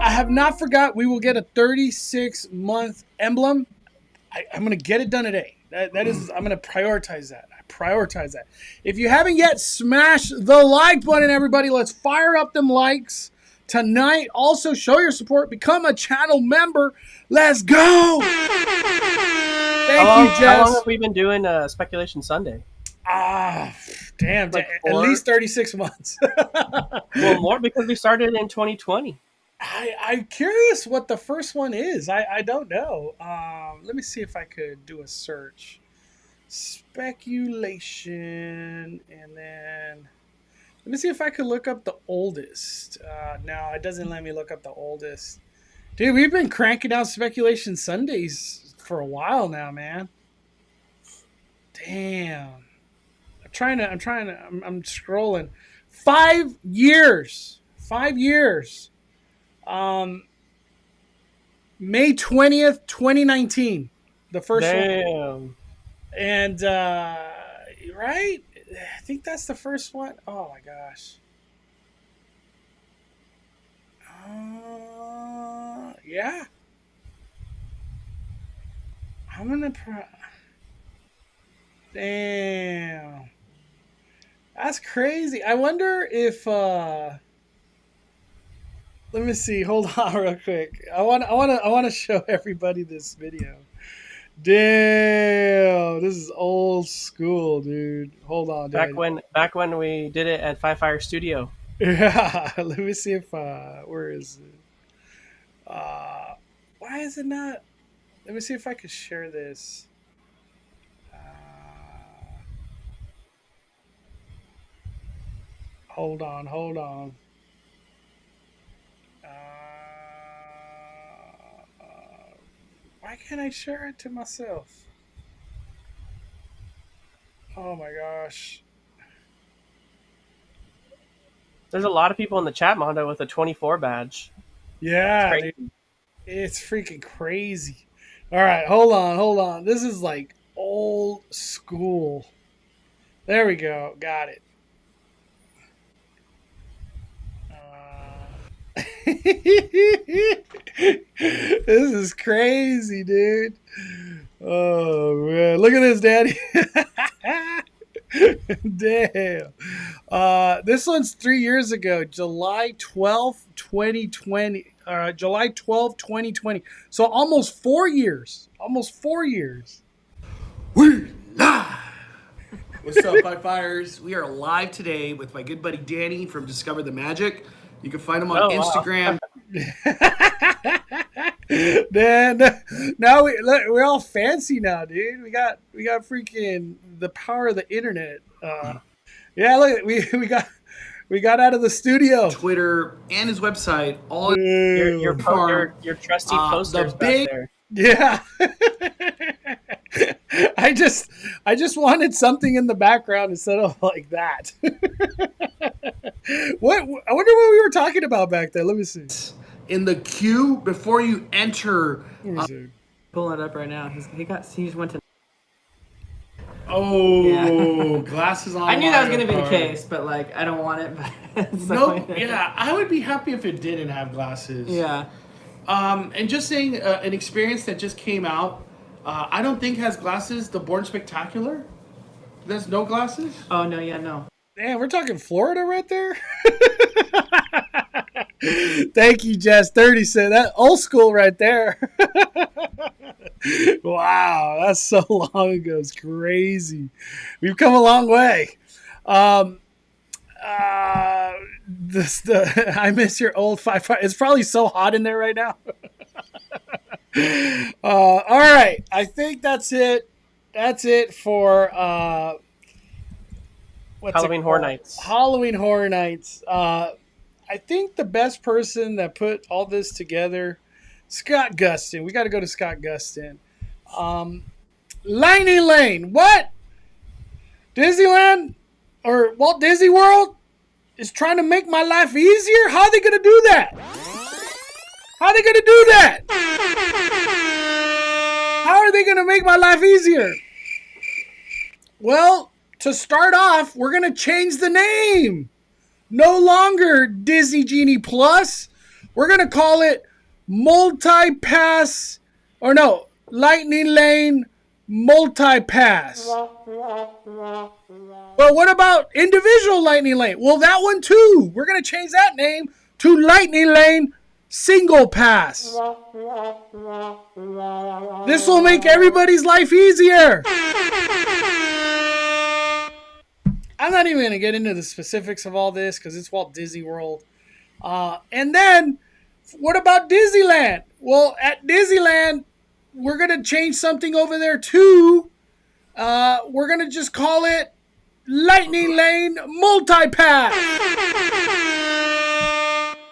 I have not forgot. We will get a 36-month emblem. I'm going to get it done today. That is, I'm going to prioritize that. If you haven't yet, smash the like button, everybody. Let's fire up them likes tonight. Also, show your support. Become a channel member. Let's go. Thank you, Jess. How long have we been doing Speculation Sunday? Damn. Like at least 36 months. Well, more because we started in 2020. I'm curious what the first one is. I don't know. Let me see if I could do a search. Speculation, and then let me see if I could look up the oldest. No, it doesn't let me look up the oldest. Dude, we've been cranking out Speculation Sundays for a while now, man. Damn. I'm scrolling. 5 years. 5 years. May 20th, 2019. The first one. Damn. And, right? I think that's the first one. Oh, my gosh. Yeah. I'm going to... Damn. That's crazy. I wonder if... Let me see. Hold on real quick. I want to show everybody this video. Damn, this is old school, dude. Hold on, back when we did it at Five Fire Studio. Yeah, let me see if where is it? Why is it not? Let me see if I can share this. Hold on. Why can't I share it to myself? Oh my gosh. There's a lot of people in the chat, Mondo, with a 24 badge. Yeah, dude. It's freaking crazy. All right, hold on. This is like old school. There we go. Got it. This is crazy, dude. Oh man, look at this, Daddy. Damn. This one's 3 years ago, July 12th, 2020. July 12th, 2020. So almost 4 years. Almost 4 years. We live. What's up, Five Fires? We are live today with my good buddy Danny from Discover the Magic. You can find him on Instagram. Man, now we're all fancy now, dude. We got freaking the power of the internet. Yeah, look, we got out of the studio. Twitter and his website. All Your trusty posters the big, back there. Yeah. I just wanted something in the background instead of like that. What? I wonder what we were talking about back there. Let me see. in the queue before you enter. Pulling it up right now. He just went to. Oh, Yeah. glasses on. I knew that was gonna be the Mario case, but like I don't want it. But Kart. No, yeah, I would be happy if it didn't have glasses. Yeah. And just saying, an experience that just came out. I don't think has glasses. The Born Spectacular. There's no glasses. Oh no, yeah, no. Damn, we're talking Florida right there. Thank you, Jess. 30 said that old school right there. Wow, that's so long ago. It's crazy. We've come a long way. I miss your old 5. It's probably so hot in there right now. All right, I think that's it. That's it for Halloween Horror Nights. Halloween Horror Nights. I think the best person that put all this together, Scott Gustin. We got to go to Scott Gustin. Lightning Lane. What? Disneyland or Walt Disney World is trying to make my life easier? How are they going to do that? How are they going to do that? How are they going to make my life easier? Well, to start off, we're going to change the name. No longer Disney Genie Plus. We're going to call it Multi-Pass, or no, Lightning Lane Multi-Pass. But what about individual Lightning Lane? Well, that one too. We're going to change that name to Lightning Lane Single Pass. This will make everybody's life easier. I'm not even going to get into the specifics of all this because it's Walt Disney World. And then, what about Disneyland? Well, at Disneyland, we're going to change something over there too. We're going to just call it Lightning Lane Multi-Pass.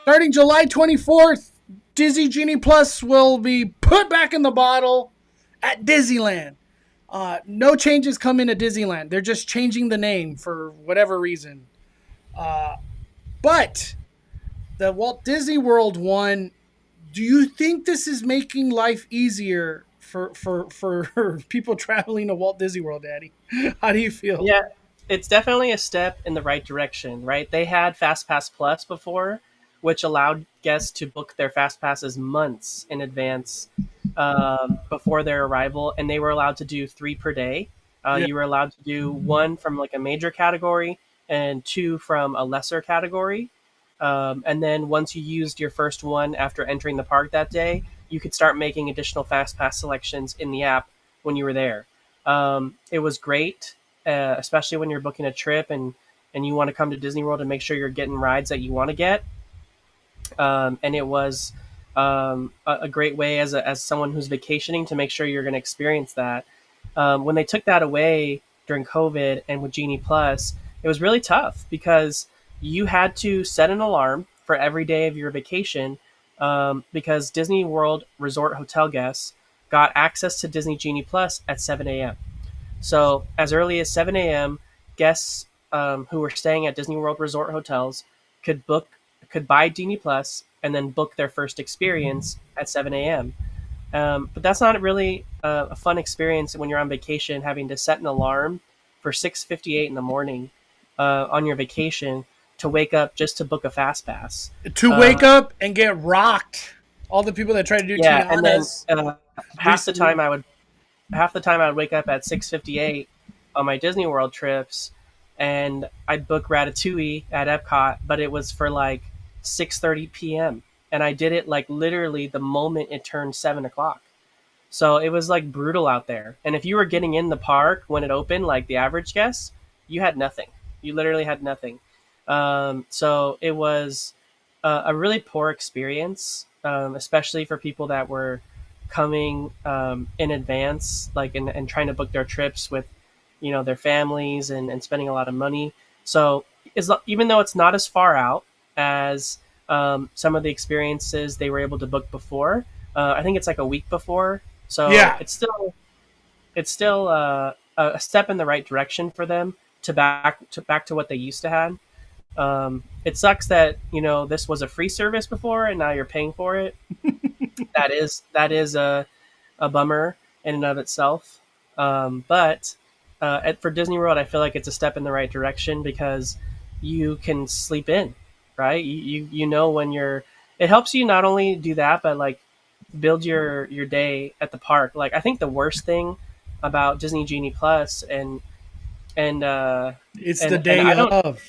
Starting July 24th, Disney Genie Plus will be put back in the bottle at Disneyland. No changes come into Disneyland. They're just changing the name for whatever reason. But the Walt Disney World one, do you think this is making life easier for people traveling to Walt Disney World, Daddy? How do you feel? Yeah, it's definitely a step in the right direction, right? They had FastPass Plus before, which allowed guests to book their Fast Passes months in advance before their arrival, and they were allowed to do 3 per day. You were allowed to do 1 from like a major category and 2 from a lesser category. And then once you used your first one after entering the park that day, you could start making additional Fast Pass selections in the app when you were there. It was great, especially when you're booking a trip and you want to come to Disney World and make sure you're getting rides that you want to get. And it was a great way as someone who's vacationing to make sure you're going to experience that. When they took that away during COVID and with Genie Plus, it was really tough because you had to set an alarm for every day of your vacation because Disney World Resort Hotel guests got access to Disney Genie Plus at 7 a.m. So as early as 7 a.m., guests who were staying at Disney World Resort hotels could buy Genie Plus and then book their first experience at 7 a.m. But that's not really a fun experience when you're on vacation, having to set an alarm for 6:58 in the morning on your vacation to wake up just to book a fast pass. To wake up and get rocked. All the people that try to do Yeah, and then Tianas. half the time I would wake up at 6:58 on my Disney World trips, and I'd book Ratatouille at Epcot, but it was for like 6:30 p.m. and I did it like literally the moment it turned 7 o'clock. So it was like brutal out there. And if you were getting in the park when it opened, like the average guest, you had nothing. You literally had nothing. So it was a really poor experience, especially for people that were coming in advance, like and trying to book their trips with, their families and spending a lot of money. So even though it's not as far out as some of the experiences they were able to book before, I think it's like a week before. So Yeah. it's still a step in the right direction for them to back to what they used to have. It sucks that this was a free service before and now you're paying for it. that is a bummer in and of itself. But for Disney World, I feel like it's a step in the right direction because you can sleep in, right? You know when you're. It helps you not only do that, but like build your day at the park. Like I think the worst thing about Disney Genie Plus and It's and, the day and of.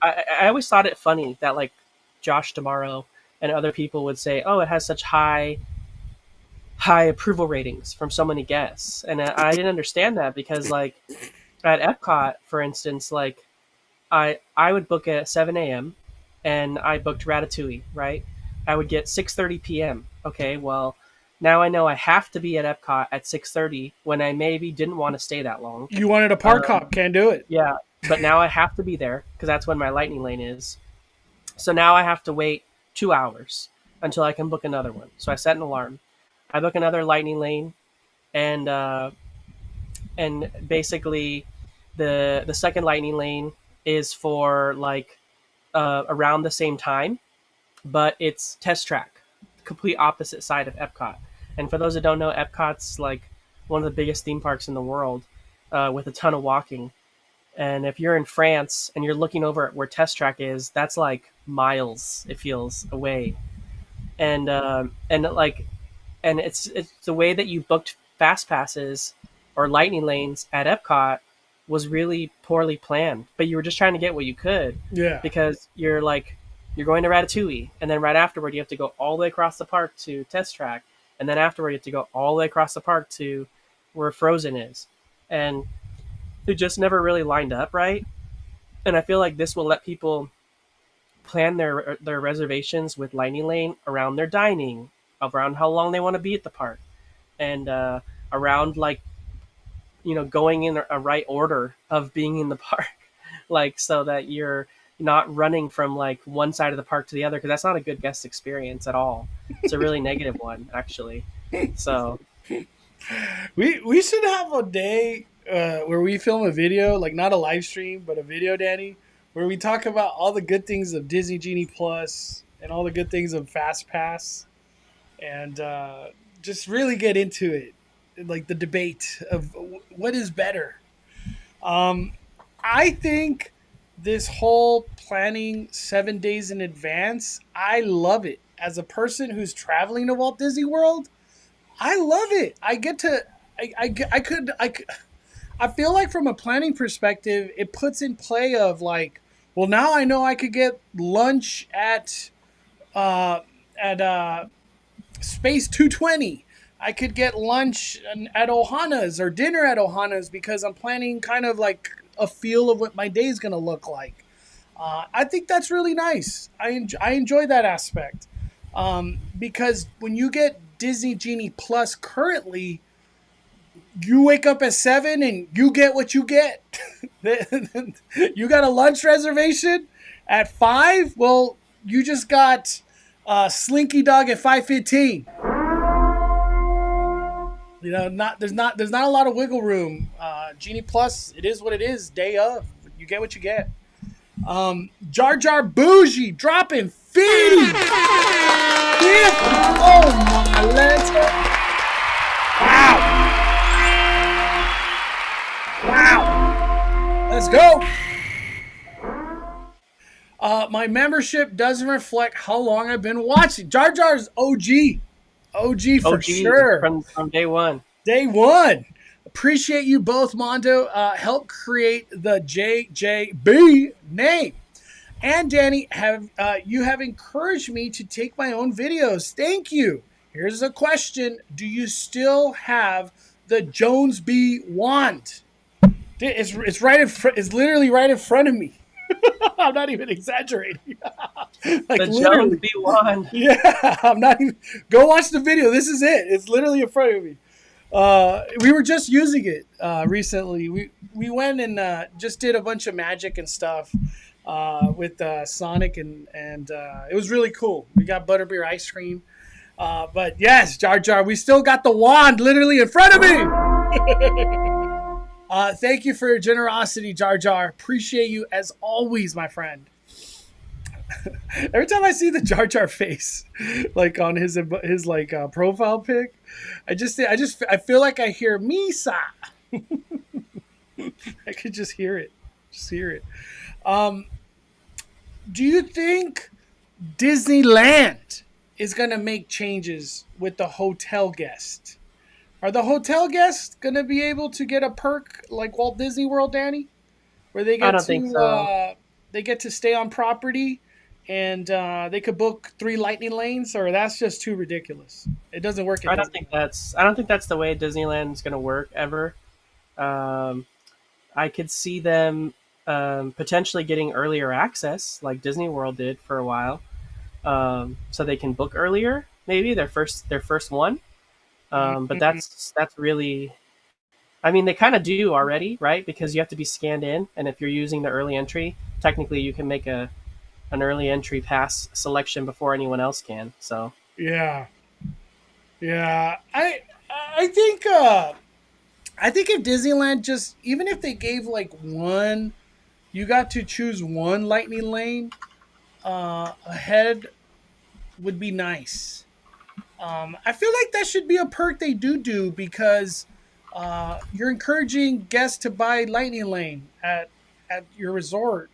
I always thought it funny that like Josh Tomorrow and other people would say, "Oh, it has such high approval ratings from so many guests," and I didn't understand that because like at Epcot, for instance, like I would book at 7 a.m. and I booked Ratatouille, right? I would get 6:30 p.m. Okay, well now I know I have to be at Epcot at 6:30 when I maybe didn't want to stay that long. You wanted a park hop, can't do it. Yeah, but now I have to be there because that's when my lightning lane is. So now I have to wait 2 hours until I can book another one. So I set an alarm. I book another lightning lane, and basically the second lightning lane is for like around the same time, but it's test track, complete opposite side of Epcot. And for those that don't know, Epcot's like one of the biggest theme parks in the world, with a ton of walking. And if you're in France and you're looking over at where Test Track is, that's like miles, it feels, away. And it's the way that you booked fast passes or lightning lanes at Epcot was really poorly planned. But you were just trying to get what you could. Yeah. Because you're going to Ratatouille, and then right afterward you have to go all the way across the park to Test Track, and then afterward you have to go all the way across the park to where Frozen is. And it just never really lined up right. And I feel like this will let people plan their reservations with Lightning Lane around their dining, around how long they want to be at the park, and around like going in a right order of being in the park, like so that you're not running from like one side of the park to the other, because that's not a good guest experience at all. It's a really negative one, actually. So we should have a day where we film a video, like not a live stream, but a video, Danny, where we talk about all the good things of Disney Genie Plus and all the good things of Fast Pass, and just really get into it, like the debate of what is better. I think this whole planning 7 days in advance, I love it. As a person who's traveling to Walt Disney World, I love it. I get to, I feel like from a planning perspective, it puts in play of like, well, now I know I could get lunch at Space 220. I could get lunch at Ohana's or dinner at Ohana's because I'm planning kind of like a feel of what my day is going to look like. I think that's really nice. I enjoy that aspect because when you get Disney Genie Plus currently, you wake up at 7 and you get what you get. You got a lunch reservation at 5. Well, you just got Slinky Dog at 5:15. There's not a lot of wiggle room. Genie Plus, it is what it is. Day of, you get what you get. Jar Jar Bougie dropping 50. Oh my, let's go. Wow. Let's go. My membership doesn't reflect how long I've been watching. Jar Jar's OG. OG for sure. From day one. Day one. Appreciate you both, Mondo. Help create the JJB name. And Danny, you have encouraged me to take my own videos. Thank you. Here's a question. Do you still have the Jones B wand? It's literally right in front of me. I'm not even exaggerating. Like The literally. Jones B wand. Yeah, I'm not even. Go watch the video. This is it. It's literally in front of me. We were just using it recently. We went and just did a bunch of magic and stuff with Sonic, and it was really cool. We got butterbeer ice cream. But yes, Jar Jar, we still got the wand literally in front of me. Thank you for your generosity, Jar Jar. Appreciate you as always, my friend. Every time I see the Jar Jar face, like on his like profile pic, I feel like I hear Misa. I could just hear it. Do you think Disneyland is gonna make changes with the hotel guest? Are the hotel guests gonna be able to get a perk like Walt Disney World, Danny, where they get I don't think so. They get to stay on property and they could book 3 lightning lanes, or that's just too ridiculous? It doesn't work. I don't think that's the way Disneyland is going to work ever. I could see them potentially getting earlier access, like Disney World did for a while, so they can book earlier. Maybe their first one. But that's really, I mean, they kind of do already, right? Because you have to be scanned in, and if you're using the early entry, technically you can make an early entry pass selection before anyone else can. So yeah. I think if Disneyland just, even if they gave like one, you got to choose one lightning lane ahead, would be nice. I feel like that should be a perk they do because you're encouraging guests to buy lightning lane at your resort.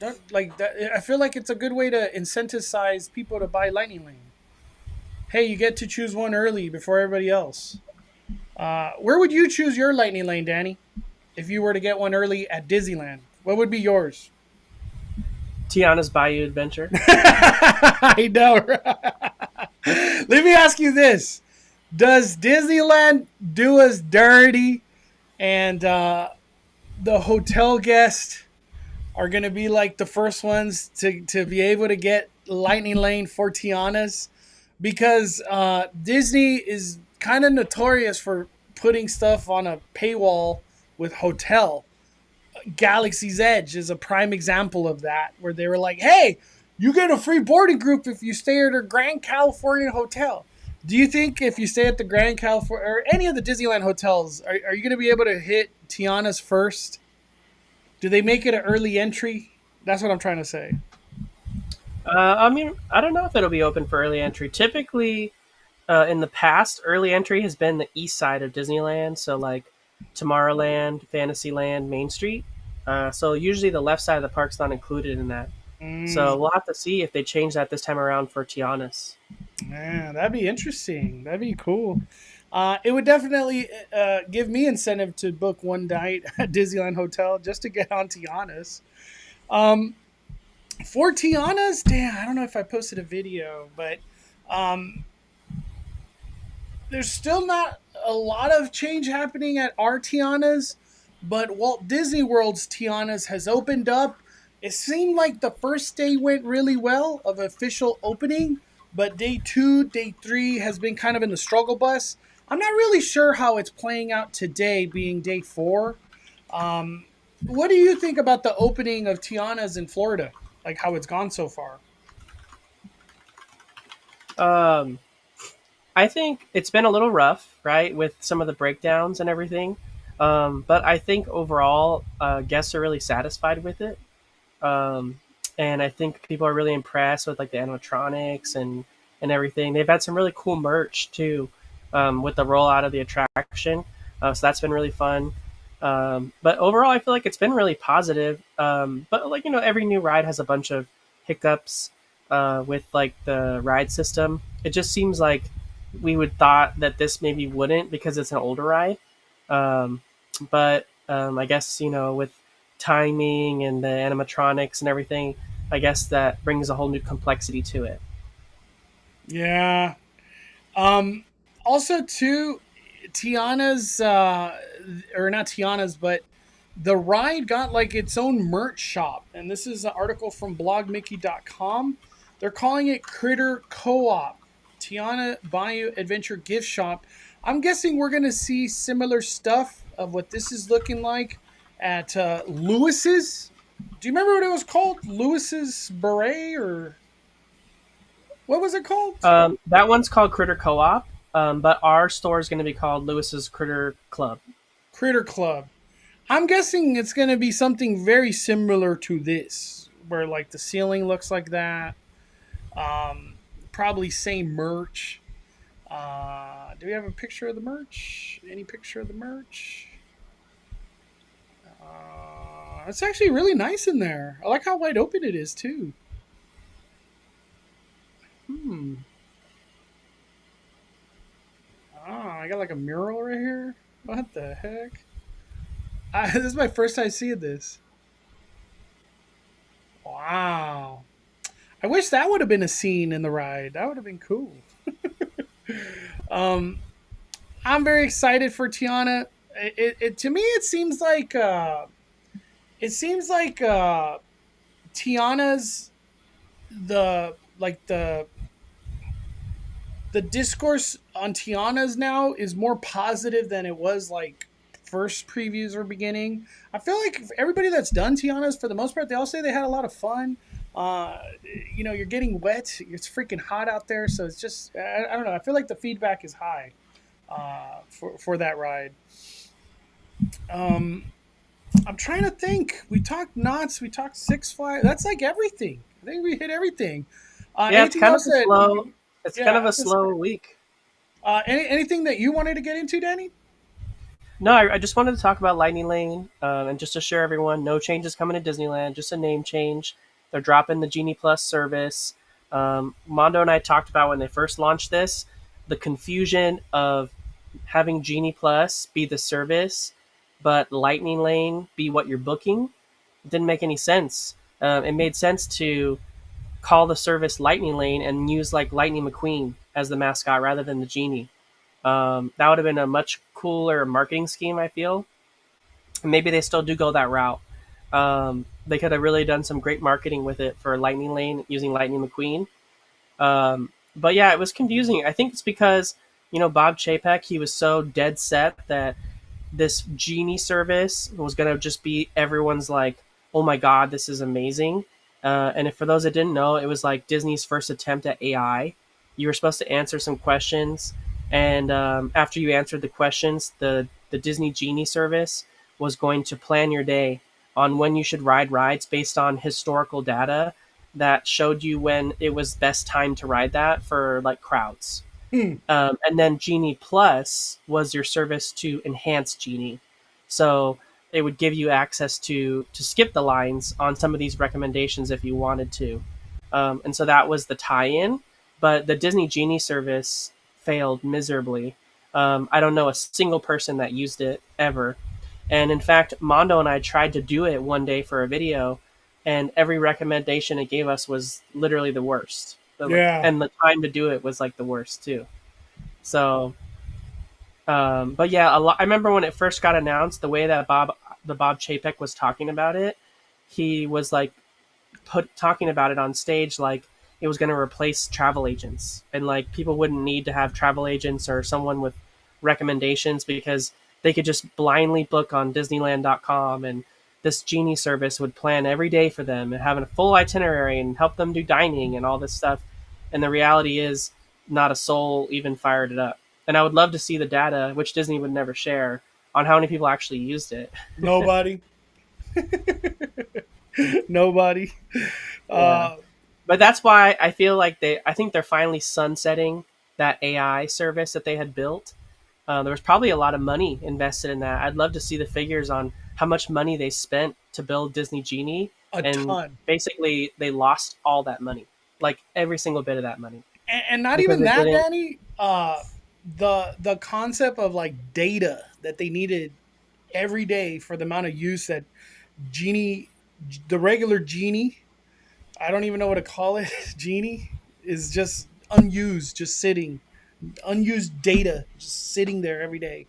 I feel like it's a good way to incentivize people to buy lightning lane. Hey, you get to choose one early before everybody else. Where would you choose your lightning lane, Danny? If you were to get one early at Disneyland, what would be yours? Tiana's Bayou Adventure. I know. Let me ask you this. Does Disneyland do us dirty and the hotel guests are going to be like the first ones to be able to get lightning lane for Tiana's? Because Disney is kind of notorious for putting stuff on a paywall with hotel. Galaxy's Edge is a prime example of that, where they were like, hey, you get a free boarding group if you stay at a Grand Californian hotel. Do you think if you stay at the Grand California or any of the Disneyland hotels, are you going to be able to hit Tiana's first? Do they make it an early entry? That's what I'm trying to say. I mean, I don't know if it'll be open for early entry. Typically, in the past, early entry has been the east side of Disneyland. So like Tomorrowland, Fantasyland, Main Street. So usually the left side of the park's not included in that. So we'll have to see if they change that this time around for Tiana's. Man, that'd be interesting. That'd be cool. It would definitely give me incentive to book one night at Disneyland Hotel just to get on Tiana's. For Tiana's, damn, I don't know if I posted a video, but there's still not a lot of change happening at our Tiana's, but Walt Disney World's Tiana's has opened up. It seemed like the first day went really well of official opening, but day 2, day 3 has been kind of in the struggle bus. I'm not really sure how it's playing out today, being day 4. What do you think about the opening of Tiana's in Florida? Like how it's gone so far? I think it's been a little rough, right, with some of the breakdowns and everything. But I think overall, guests are really satisfied with it. And I think people are really impressed with like the animatronics and everything. They've had some really cool merch too, with the rollout of the attraction. So that's been really fun. But overall, I feel like it's been really positive. But like every new ride has a bunch of hiccups with like the ride system. It just seems like we would thought that this maybe wouldn't because it's an older ride. Um, but I guess with timing and the animatronics and everything, I guess that brings a whole new complexity to it. Yeah. Also, too, Tiana's, or not Tiana's, but the ride got like its own merch shop. And this is an article from blogmickey.com. They're calling it Critter Co-op, Tiana Bayou Adventure Gift Shop. I'm guessing we're going to see similar stuff of what this is looking like at Lewis's. Do you remember what it was called? Lewis's Beret, or what was it called? That one's called Critter Co-op, but our store is going to be called Lewis's Critter Club. Critter Club. I'm guessing it's going to be something very similar to this, where like the ceiling looks like that. Probably same merch. Do we have a picture of the merch? Any picture of the merch? It's actually really nice in there. I like how wide open it is too. I got like a mural right here. What the heck? This is my first time seeing this. Wow. I wish that would have been a scene in the ride. That would have been cool. I'm very excited for Tiana. To me, it seems like Tiana's the discourse on Tiana's now is more positive than it was like first previews or beginning. I feel like everybody that's done Tiana's, for the most part, they all say they had a lot of fun. You're getting wet. It's freaking hot out there, so it's just I don't know. I feel like the feedback is high for that ride. I'm trying to think. We talked Knotts. We talked Six Flags. That's like everything. I think we hit everything. It's kind of slow. It's kind of a slow week. Anything that you wanted to get into, Danny? No, I just wanted to talk about Lightning Lane, and just to share everyone, no changes coming to Disneyland, just a name change. They're dropping the Genie Plus service. Mondo and I talked about when they first launched this, the confusion of having Genie Plus be the service, but Lightning Lane be what you're booking. It didn't make any sense. It made sense to call the service Lightning Lane and use like Lightning McQueen as the mascot rather than the Genie. That would have been a much cooler marketing scheme, I feel. And maybe they still do go that route. They could have really done some great marketing with it for Lightning Lane using Lightning McQueen. But yeah, it was confusing. I think it's because, Bob Chapek, he was so dead set that this Genie service was going to just be everyone's like, oh my God, this is amazing. And if for those that didn't know, it was like Disney's first attempt at AI. You were supposed to answer some questions. And after you answered the questions, the Disney Genie service was going to plan your day on when you should ride rides based on historical data that showed you when it was best time to ride that for like crowds. And then Genie Plus was your service to enhance Genie. So it would give you access to skip the lines on some of these recommendations if you wanted to. And so that was the tie-in. But the Disney Genie service failed miserably. I don't know a single person that used it ever. And in fact, Mondo and I tried to do it one day for a video, and every recommendation it gave us was literally the worst. Yeah. And the time to do it was like the worst too. So, but yeah, I remember when it first got announced, the way that Bob Chapek was talking about it, he was like talking about it on stage like it was going to replace travel agents, and like people wouldn't need to have travel agents or someone with recommendations because they could just blindly book on Disneyland.com, and this Genie service would plan every day for them and have a full itinerary and help them do dining and all this stuff. And the reality is not a soul even fired it up. And I would love to see the data, which Disney would never share, on how many people actually used it. Nobody. Nobody. Yeah. But that's why I feel like I think they're finally sunsetting that AI service that they had built. There was probably a lot of money invested in that. I'd love to see the figures on how much money they spent to build Disney Genie. A ton. Basically, they lost all that money, like every single bit of that money. And not Because even they that, didn't- Danny. The concept of like data that they needed every day for the amount of use that the regular Genie, I don't even know what to call it, Genie, is just unused, just sitting, unused data, just sitting there every day.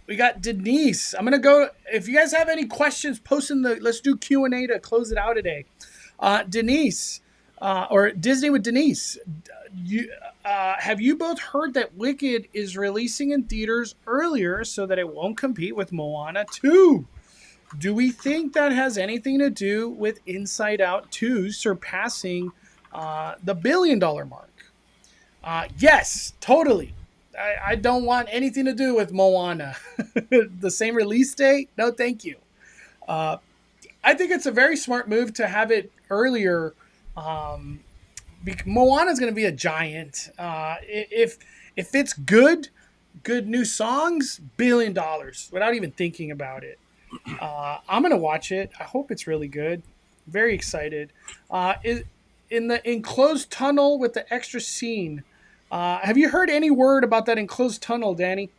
We got Denise. I'm gonna go. If you guys have any questions, post in the. Let's do Q&A to close it out today. Denise, or Disney with Denise. Have you both heard that Wicked is releasing in theaters earlier so that it won't compete with Moana 2? Do we think that has anything to do with Inside Out 2 surpassing the $1 billion mark? Yes, totally. I don't want anything to do with Moana. The same release date? No, thank you. I think it's a very smart move to have it earlier. Moana is going to be a giant. If it's good new songs, $1 billion without even thinking about it. I'm going to watch it. I hope it's really good. Very excited. In the enclosed tunnel with the extra scene, have you heard any word about that enclosed tunnel, Danny,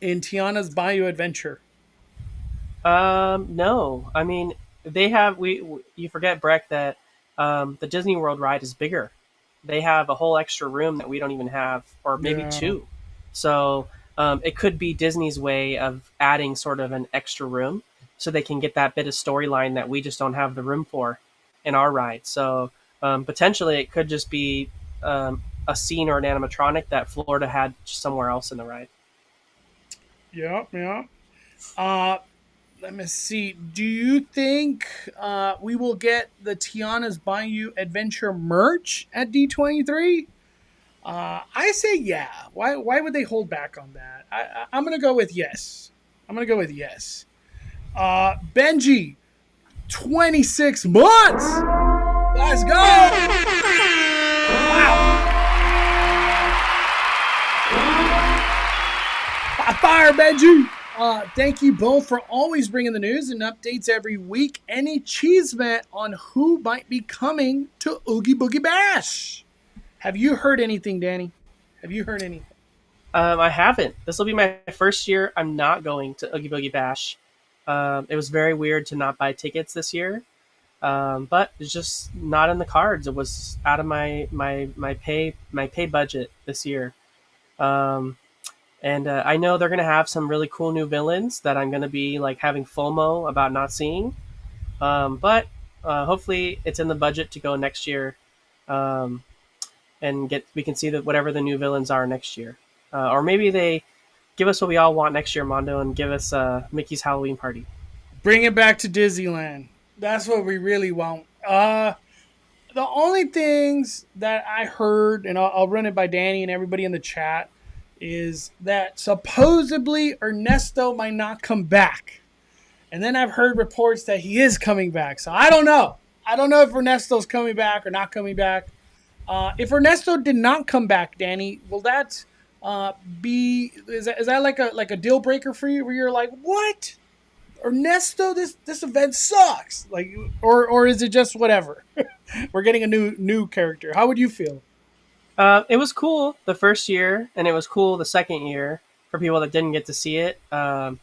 in Tiana's Bayou adventure? No. I mean, they have you forget, Breck, that the Disney World ride is bigger. They have a whole extra room that we don't even have, or maybe two. So it could be Disney's way of adding sort of an extra room so they can get that bit of storyline that we just don't have the room for in our ride. So potentially it could just be a scene or an animatronic that Florida had somewhere else in the ride. Yeah. Let me see. Do you think we will get the Tiana's Bayou Adventure merch at D23? I say yeah. Why would they hold back on that? I'm going to go with yes. Benji, 26 months. Let's go. Wow. Fire, Benji. Thank you both for always bringing the news and updates every week. Any cheeseman on who might be coming to Oogie Boogie Bash? Have you heard anything, Danny? Have you heard anything? I haven't. This will be my first year. I'm not going to Oogie Boogie Bash. It was very weird to not buy tickets this year, but it's just not in the cards. It was out of my pay budget this year. And I know they're going to have some really cool new villains that I'm going to be like having FOMO about not seeing. But hopefully it's in the budget to go next year, and we can see that whatever the new villains are next year. Or maybe they give us what we all want next year, Mondo, and give us Mickey's Halloween party. Bring it back to Disneyland. That's what we really want. The only things that I heard, and I'll run it by Danny and everybody in the chat, is that supposedly Ernesto might not come back. And then I've heard reports that he is coming back. So I don't know. I don't know if Ernesto's coming back or not coming back. If Ernesto did not come back, Danny, will that be... Is that like a deal breaker for you? Where you're like, what? Ernesto, this event sucks. Like, or is it just whatever? We're getting a new character. How would you feel? It was cool the first year, and it was cool the second year for people that didn't get to see it. But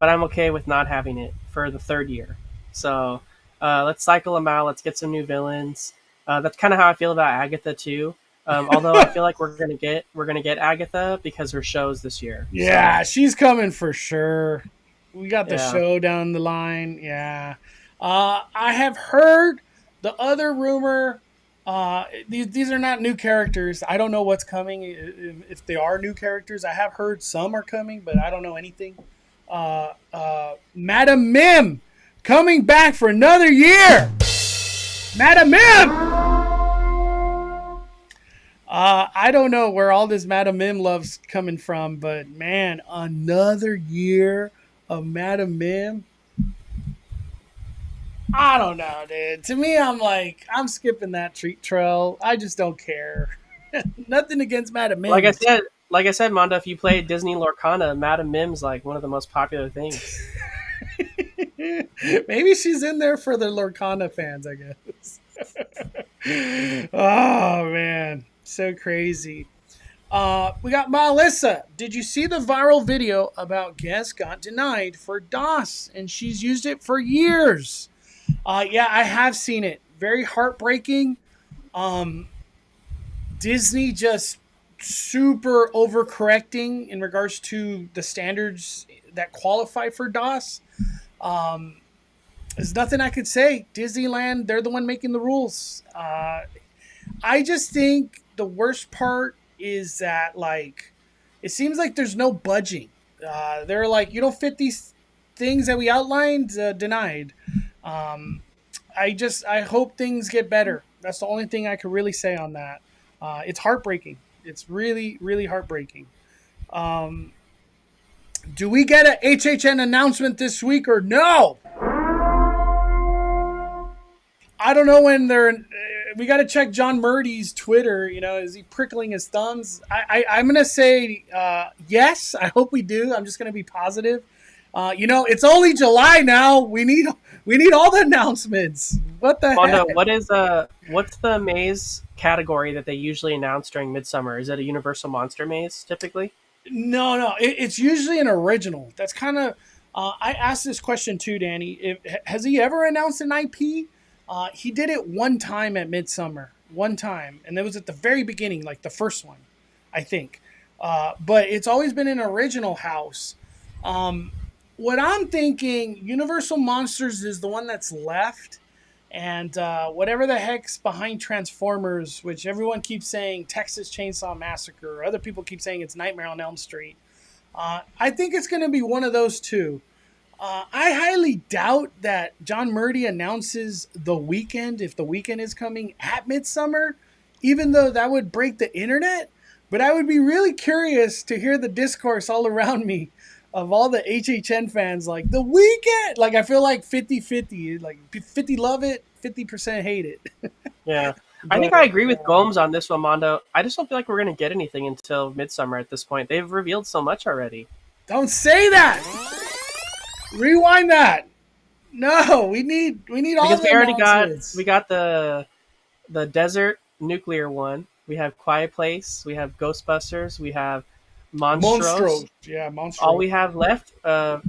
I'm okay with not having it for the third year. So let's cycle them out. Let's get some new villains. That's kind of how I feel about Agatha too. Although I feel like we're gonna get Agatha because her show's this year. Yeah, so. She's coming for sure. We got the show down the line. Yeah, I have heard the other rumor. These are not new characters. I don't know what's coming. If they are new characters, I have heard some are coming, but I don't know anything. Madam Mim coming back for another year. Madam Mim. I don't know where all this Madam Mim love's coming from, but man, another year of Madam Mim. I don't know, dude. To me, I'm skipping that treat trail. I just don't care. Nothing against Madam Mim. Like I said, like I said, Mondo, if you play Disney Lorcana, Madame Mim's like one of the most popular things. Maybe she's in there for the Lorcana fans, I guess. Oh man, so crazy. We got Melissa. Did you see the viral video about guests got denied for DOS and she's used it for years? Yeah, I have seen it. Very heartbreaking. Disney just super overcorrecting in regards to the standards that qualify for DOS. There's nothing I could say. Disneyland, they're the one making the rules. I just think the worst part is that, like, it seems like there's no budging. They're like, you don't fit these things that we outlined, denied. I hope things get better. That's the only thing I could really say on that. It's heartbreaking. It's really, really heartbreaking. Do we get a HHN announcement this week or no? I don't know when they're. We got to check John Murdy's Twitter. You know, is he prickling his thumbs? I'm gonna say yes. I hope we do. I'm just gonna be positive. You know, it's only July now. We need all the announcements. What the heck? What's the maze category that they usually announce during Midsummer? Is it a Universal Monster Maze typically? No. It's usually an original. That's kind of. I asked this question too, Danny. Has he ever announced an IP? He did it one time at Midsummer. One time. And it was at the very beginning, like the first one, I think. But it's always been an original house. What I'm thinking, Universal Monsters is the one that's left. And whatever the heck's behind Transformers, which everyone keeps saying Texas Chainsaw Massacre, other people keep saying it's Nightmare on Elm Street. I think it's going to be one of those two. I highly doubt that John Murdy announces The Weeknd, if The Weeknd is coming at Midsummer, even though that would break the internet. But I would be really curious to hear the discourse all around me of all the HHN fans like, The Weeknd! Like, I feel like 50-50. Like, 50 love it, 50% hate it. Yeah. I think I agree with Gomes on this one, Mondo. I just don't feel like we're going to get anything until Midsummer at this point. They've revealed so much already. Don't say that! Rewind that. No, we need all because the we got the desert nuclear one. We have Quiet Place. We have Ghostbusters. We have Monstros. Yeah, Monstros. All we have left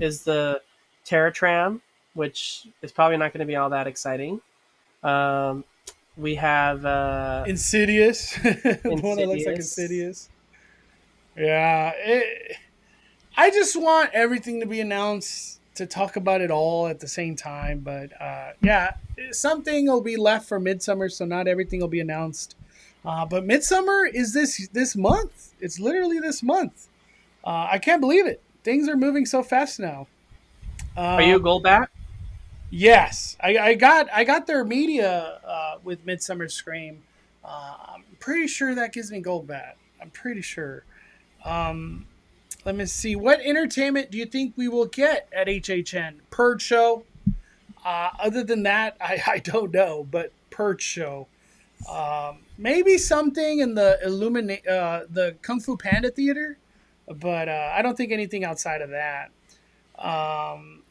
is the Terra Tram, which is probably not going to be all that exciting. We have Insidious. The one that looks like Insidious. Yeah, I just want everything to be announced to talk about it all at the same time. But yeah, something will be left for Midsummer, so not everything will be announced. But Midsummer is this month. It's literally this month. I can't believe it. Things are moving so fast now. Are you a Goldbat? Yes, I got their media with Midsummer Scream. I'm pretty sure that gives me Goldbat. I'm pretty sure. Let me see. What entertainment do you think we will get at HHN? Purge show? Other than that, I don't know. But Purge show. Maybe something in the Kung Fu Panda Theater. But I don't think anything outside of that.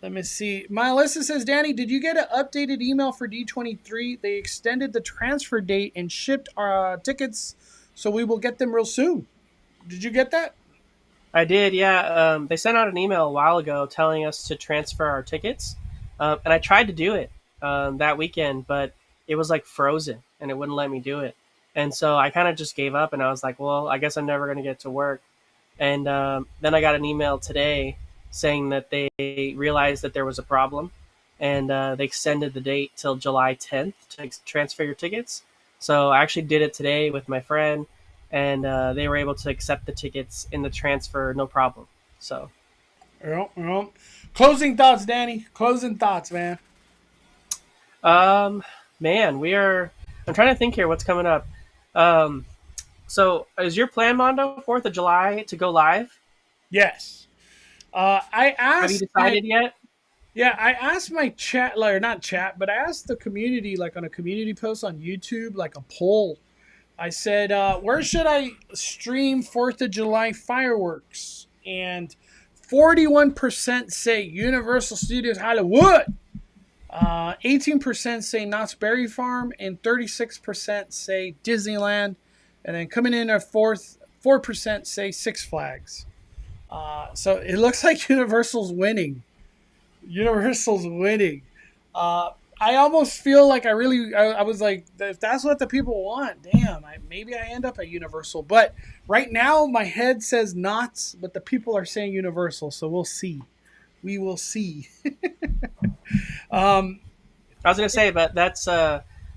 Let me see. Melissa says, Danny, did you get an updated email for D23? They extended the transfer date and shipped our tickets, so we will get them real soon. Did you get that? I did, yeah. They sent out an email a while ago telling us to transfer our tickets, and I tried to do it that weekend, but it was like frozen, and it wouldn't let me do it. And so I kind of just gave up, and I was like, well, I guess I'm never going to get to work. And then I got an email today saying that they realized that there was a problem, and they extended the date till July 10th to transfer your tickets. So I actually did it today with my friend, and they were able to accept the tickets in the transfer, no problem. So, yep. Closing thoughts, Danny. Closing thoughts, man. Man, I'm trying to think here. What's coming up? So, is your plan, Mondo, 4th of July to go live? Yes. I asked. Have you decided yet? Yeah, I asked my chat, or not chat, but I asked the community, like on a community post on YouTube, like a poll. I said, where should I stream 4th of July fireworks? And 41% say Universal Studios Hollywood. 18% say Knott's Berry Farm, and 36% say Disneyland. And then coming in at 4% say Six Flags. So it looks like Universal's winning. Universal's winning. I almost feel like I was like, if that's what the people want, damn, maybe I end up at Universal. But right now, my head says Knott's, but the people are saying Universal, so we'll see. We will see. I was gonna say, but that's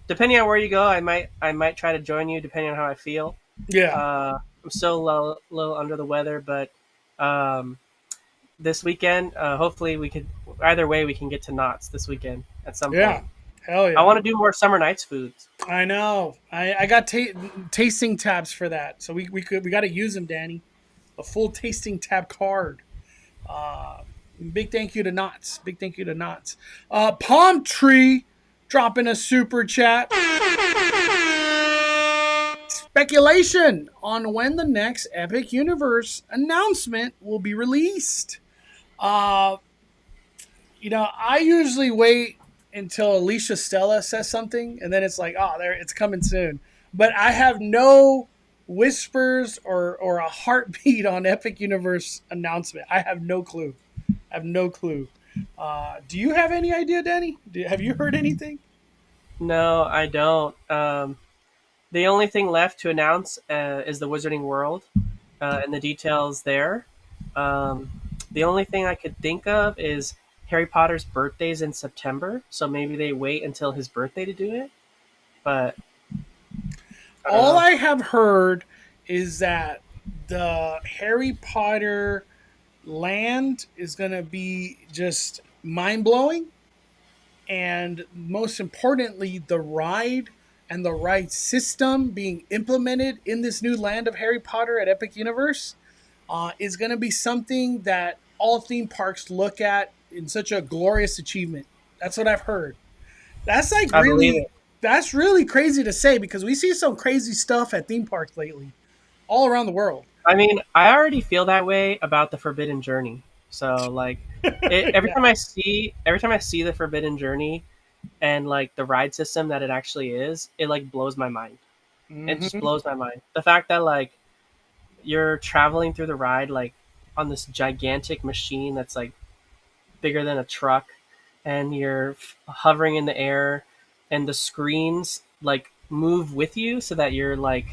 depending on where you go. I might try to join you depending on how I feel. Yeah. I'm still a little under the weather, but this weekend, hopefully we could. Either way, we can get to Knott's this weekend at some point. Hell yeah. I want to do more Summer Nights foods. I know. I got tasting tabs for that, so we got to use them, Danny. A full tasting tab card. Big thank you to Knott's. Big thank you to Knott's. Palm Tree dropping a super chat. Speculation on when the next Epic Universe announcement will be released. I usually wait until Alicia Stella says something, and then it's like, oh, it's coming soon. But I have no whispers or a heartbeat on Epic Universe announcement. I have no clue. Do you have any idea, Danny? Have you heard anything? No, I don't. The only thing left to announce is the Wizarding World and the details there. The only thing I could think of is Harry Potter's birthday's in September, so maybe they wait until his birthday to do it. But I have heard is that the Harry Potter land is going to be just mind-blowing, and most importantly, the ride and the ride system being implemented in this new land of Harry Potter at Epic Universe is going to be something that all theme parks look at in such a glorious achievement. That's what I've heard. That's that's really crazy to say, because we see some crazy stuff at theme parks lately, all around the world. I mean, I already feel that way about the Forbidden Journey. So, like, every time I see the Forbidden Journey and like the ride system that it actually is, it like blows my mind. Mm-hmm. It just blows my mind. The fact that like you're traveling through the ride like on this gigantic machine that's like bigger than a truck, and you're hovering in the air, and the screens like move with you so that you're like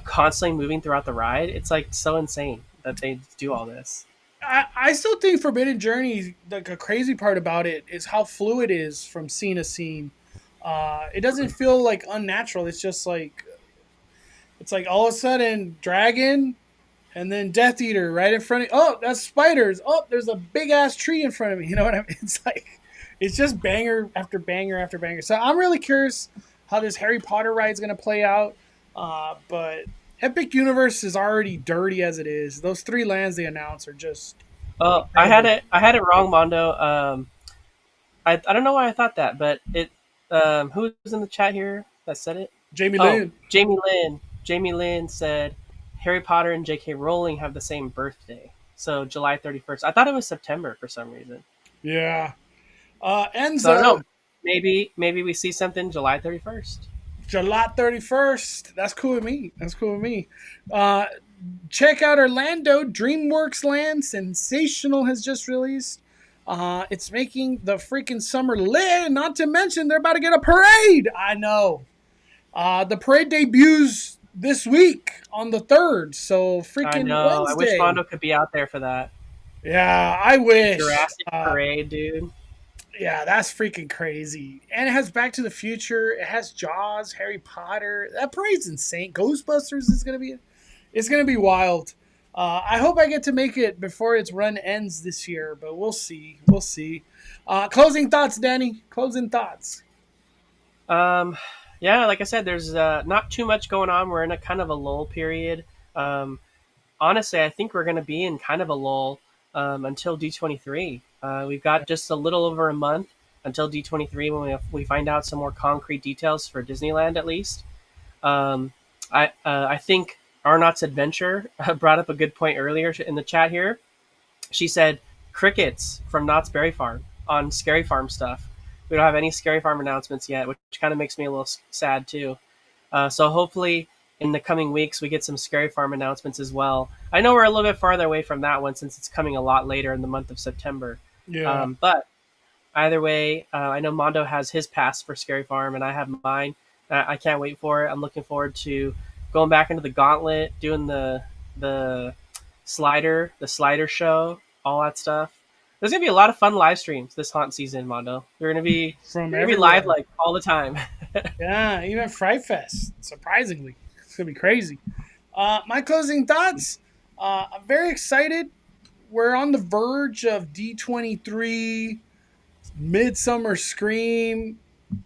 constantly moving throughout the ride. It's like so insane that they do all this. I still think Forbidden Journey, like a crazy part about it is how fluid it is from scene to scene. It doesn't feel like unnatural. It's just like, it's like all of a sudden dragon and then Death Eater right in front of you. Oh, that's spiders. Oh, there's a big ass tree in front of me. You know what I mean? It's like, it's just banger after banger after banger. So I'm really curious how this Harry Potter ride is going to play out. But Epic Universe is already dirty as it is. Those 3 lands they announced are just. Oh, I had it wrong, Mondo. I don't know why I thought that, but it. Who was in the chat here that said it? Jamie Lynn. Jamie Lynn said Harry Potter and J.K. Rowling have the same birthday, so July 31st. I thought it was September for some reason. Yeah. And so no, maybe we see something July 31st. July 31st. That's cool with me. Check out Orlando. DreamWorks Land Sensational has just released. It's making the freaking summer lit. Not to mention they're about to get a parade. I know. The parade debuts this week on the 3rd. So freaking Wednesday. I wish Mondo could be out there for that. Yeah, I wish. Jurassic parade, dude. Yeah, that's freaking crazy. And it has Back to the Future. It has Jaws, Harry Potter. That parade's insane. Ghostbusters is going to be... It's going to be wild. I hope I get to make it before its run ends this year, but we'll see. Closing thoughts, Danny. Closing thoughts. Yeah, like I said, there's not too much going on. We're in a kind of a lull period. Honestly, I think we're going to be in kind of a lull until D23. We've got just a little over a month until D23 when we find out some more concrete details for Disneyland, at least. I think Arnott's Adventure brought up a good point earlier in the chat here. She said crickets from Knott's Berry Farm on Scary Farm stuff. We don't have any Scary Farm announcements yet, which kind of makes me a little sad too. So hopefully in the coming weeks we get some Scary Farm announcements as well. I know we're a little bit farther away from that one since it's coming a lot later in the month of September. Yeah. But either way, I know Mondo has his pass for Scary Farm and I have mine. I can't wait for it. I'm looking forward to going back into the gauntlet, doing the slider show, all that stuff. There's gonna be a lot of fun live streams this haunt season, Mondo. We're gonna be live like all the time. Yeah, even Fright Fest. Surprisingly, it's gonna be crazy. My closing thoughts. I'm very excited. We're on the verge of D23, Midsummer Scream,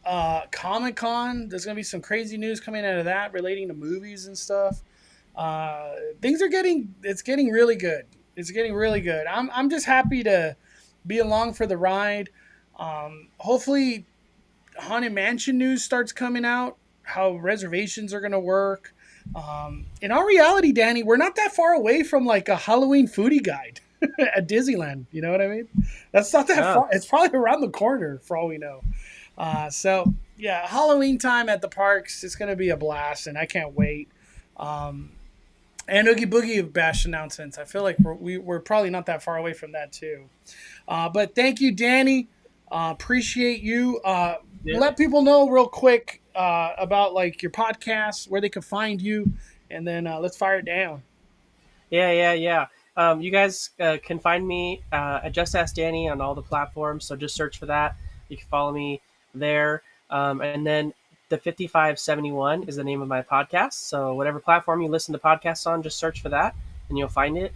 Comic-Con. There's gonna be some crazy news coming out of that relating to movies and stuff. Things are getting really good. It's getting really good. I'm just happy to be along for the ride. Hopefully Haunted Mansion news starts coming out, how reservations are going to work. In all reality, Danny, we're not that far away from like a Halloween foodie guide at Disneyland. You know what I mean? That's not that far. It's probably around the corner for all we know. So yeah, Halloween time at the parks, it's going to be a blast and I can't wait. And Oogie Boogie Bash announcements. I feel like we're probably not that far away from that too. But thank you, Danny. Appreciate you. Let people know real quick about like your podcast, where they can find you, and then let's fire it down. Yeah. You guys can find me at Just Ask Danny on all the platforms. So just search for that. You can follow me there. And then the 5571 is the name of my podcast. So whatever platform you listen to podcasts on, just search for that and you'll find it.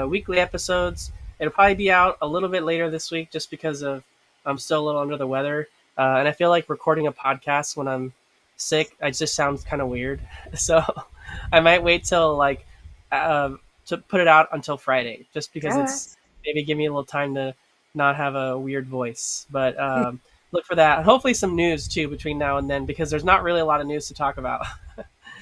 Weekly episodes. It'll probably be out a little bit later this week just because I'm still a little under the weather. And I feel like recording a podcast when I'm sick, it just sounds kind of weird. So I might wait till to put it out until Friday just because it's maybe give me a little time to not have a weird voice. But look for that. And hopefully some news too between now and then because there's not really a lot of news to talk about.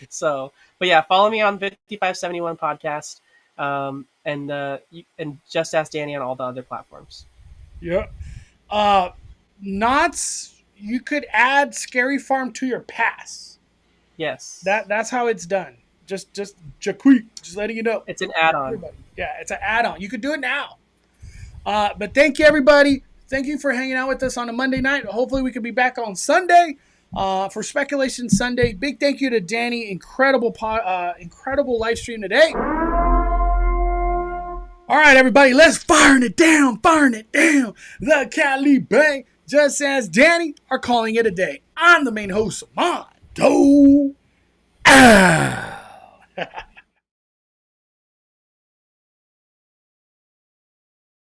So, but yeah, follow me on 5571 podcast and Just Ask Danny on all the other platforms. Yeah. Knott's, you could add Scary Farm to your pass. Yes. That's how it's done. Just letting you know. It's an add-on. Everybody. Yeah, it's an add-on. You could do it now. But thank you, everybody. Thank you for hanging out with us on a Monday night. Hopefully we can be back on Sunday for Speculation Sunday. Big thank you to Danny. Incredible live stream today. All right, everybody, let's firing it down. The Cali Bay, Just As Danny, are calling it a day. I'm the main host, Mondo.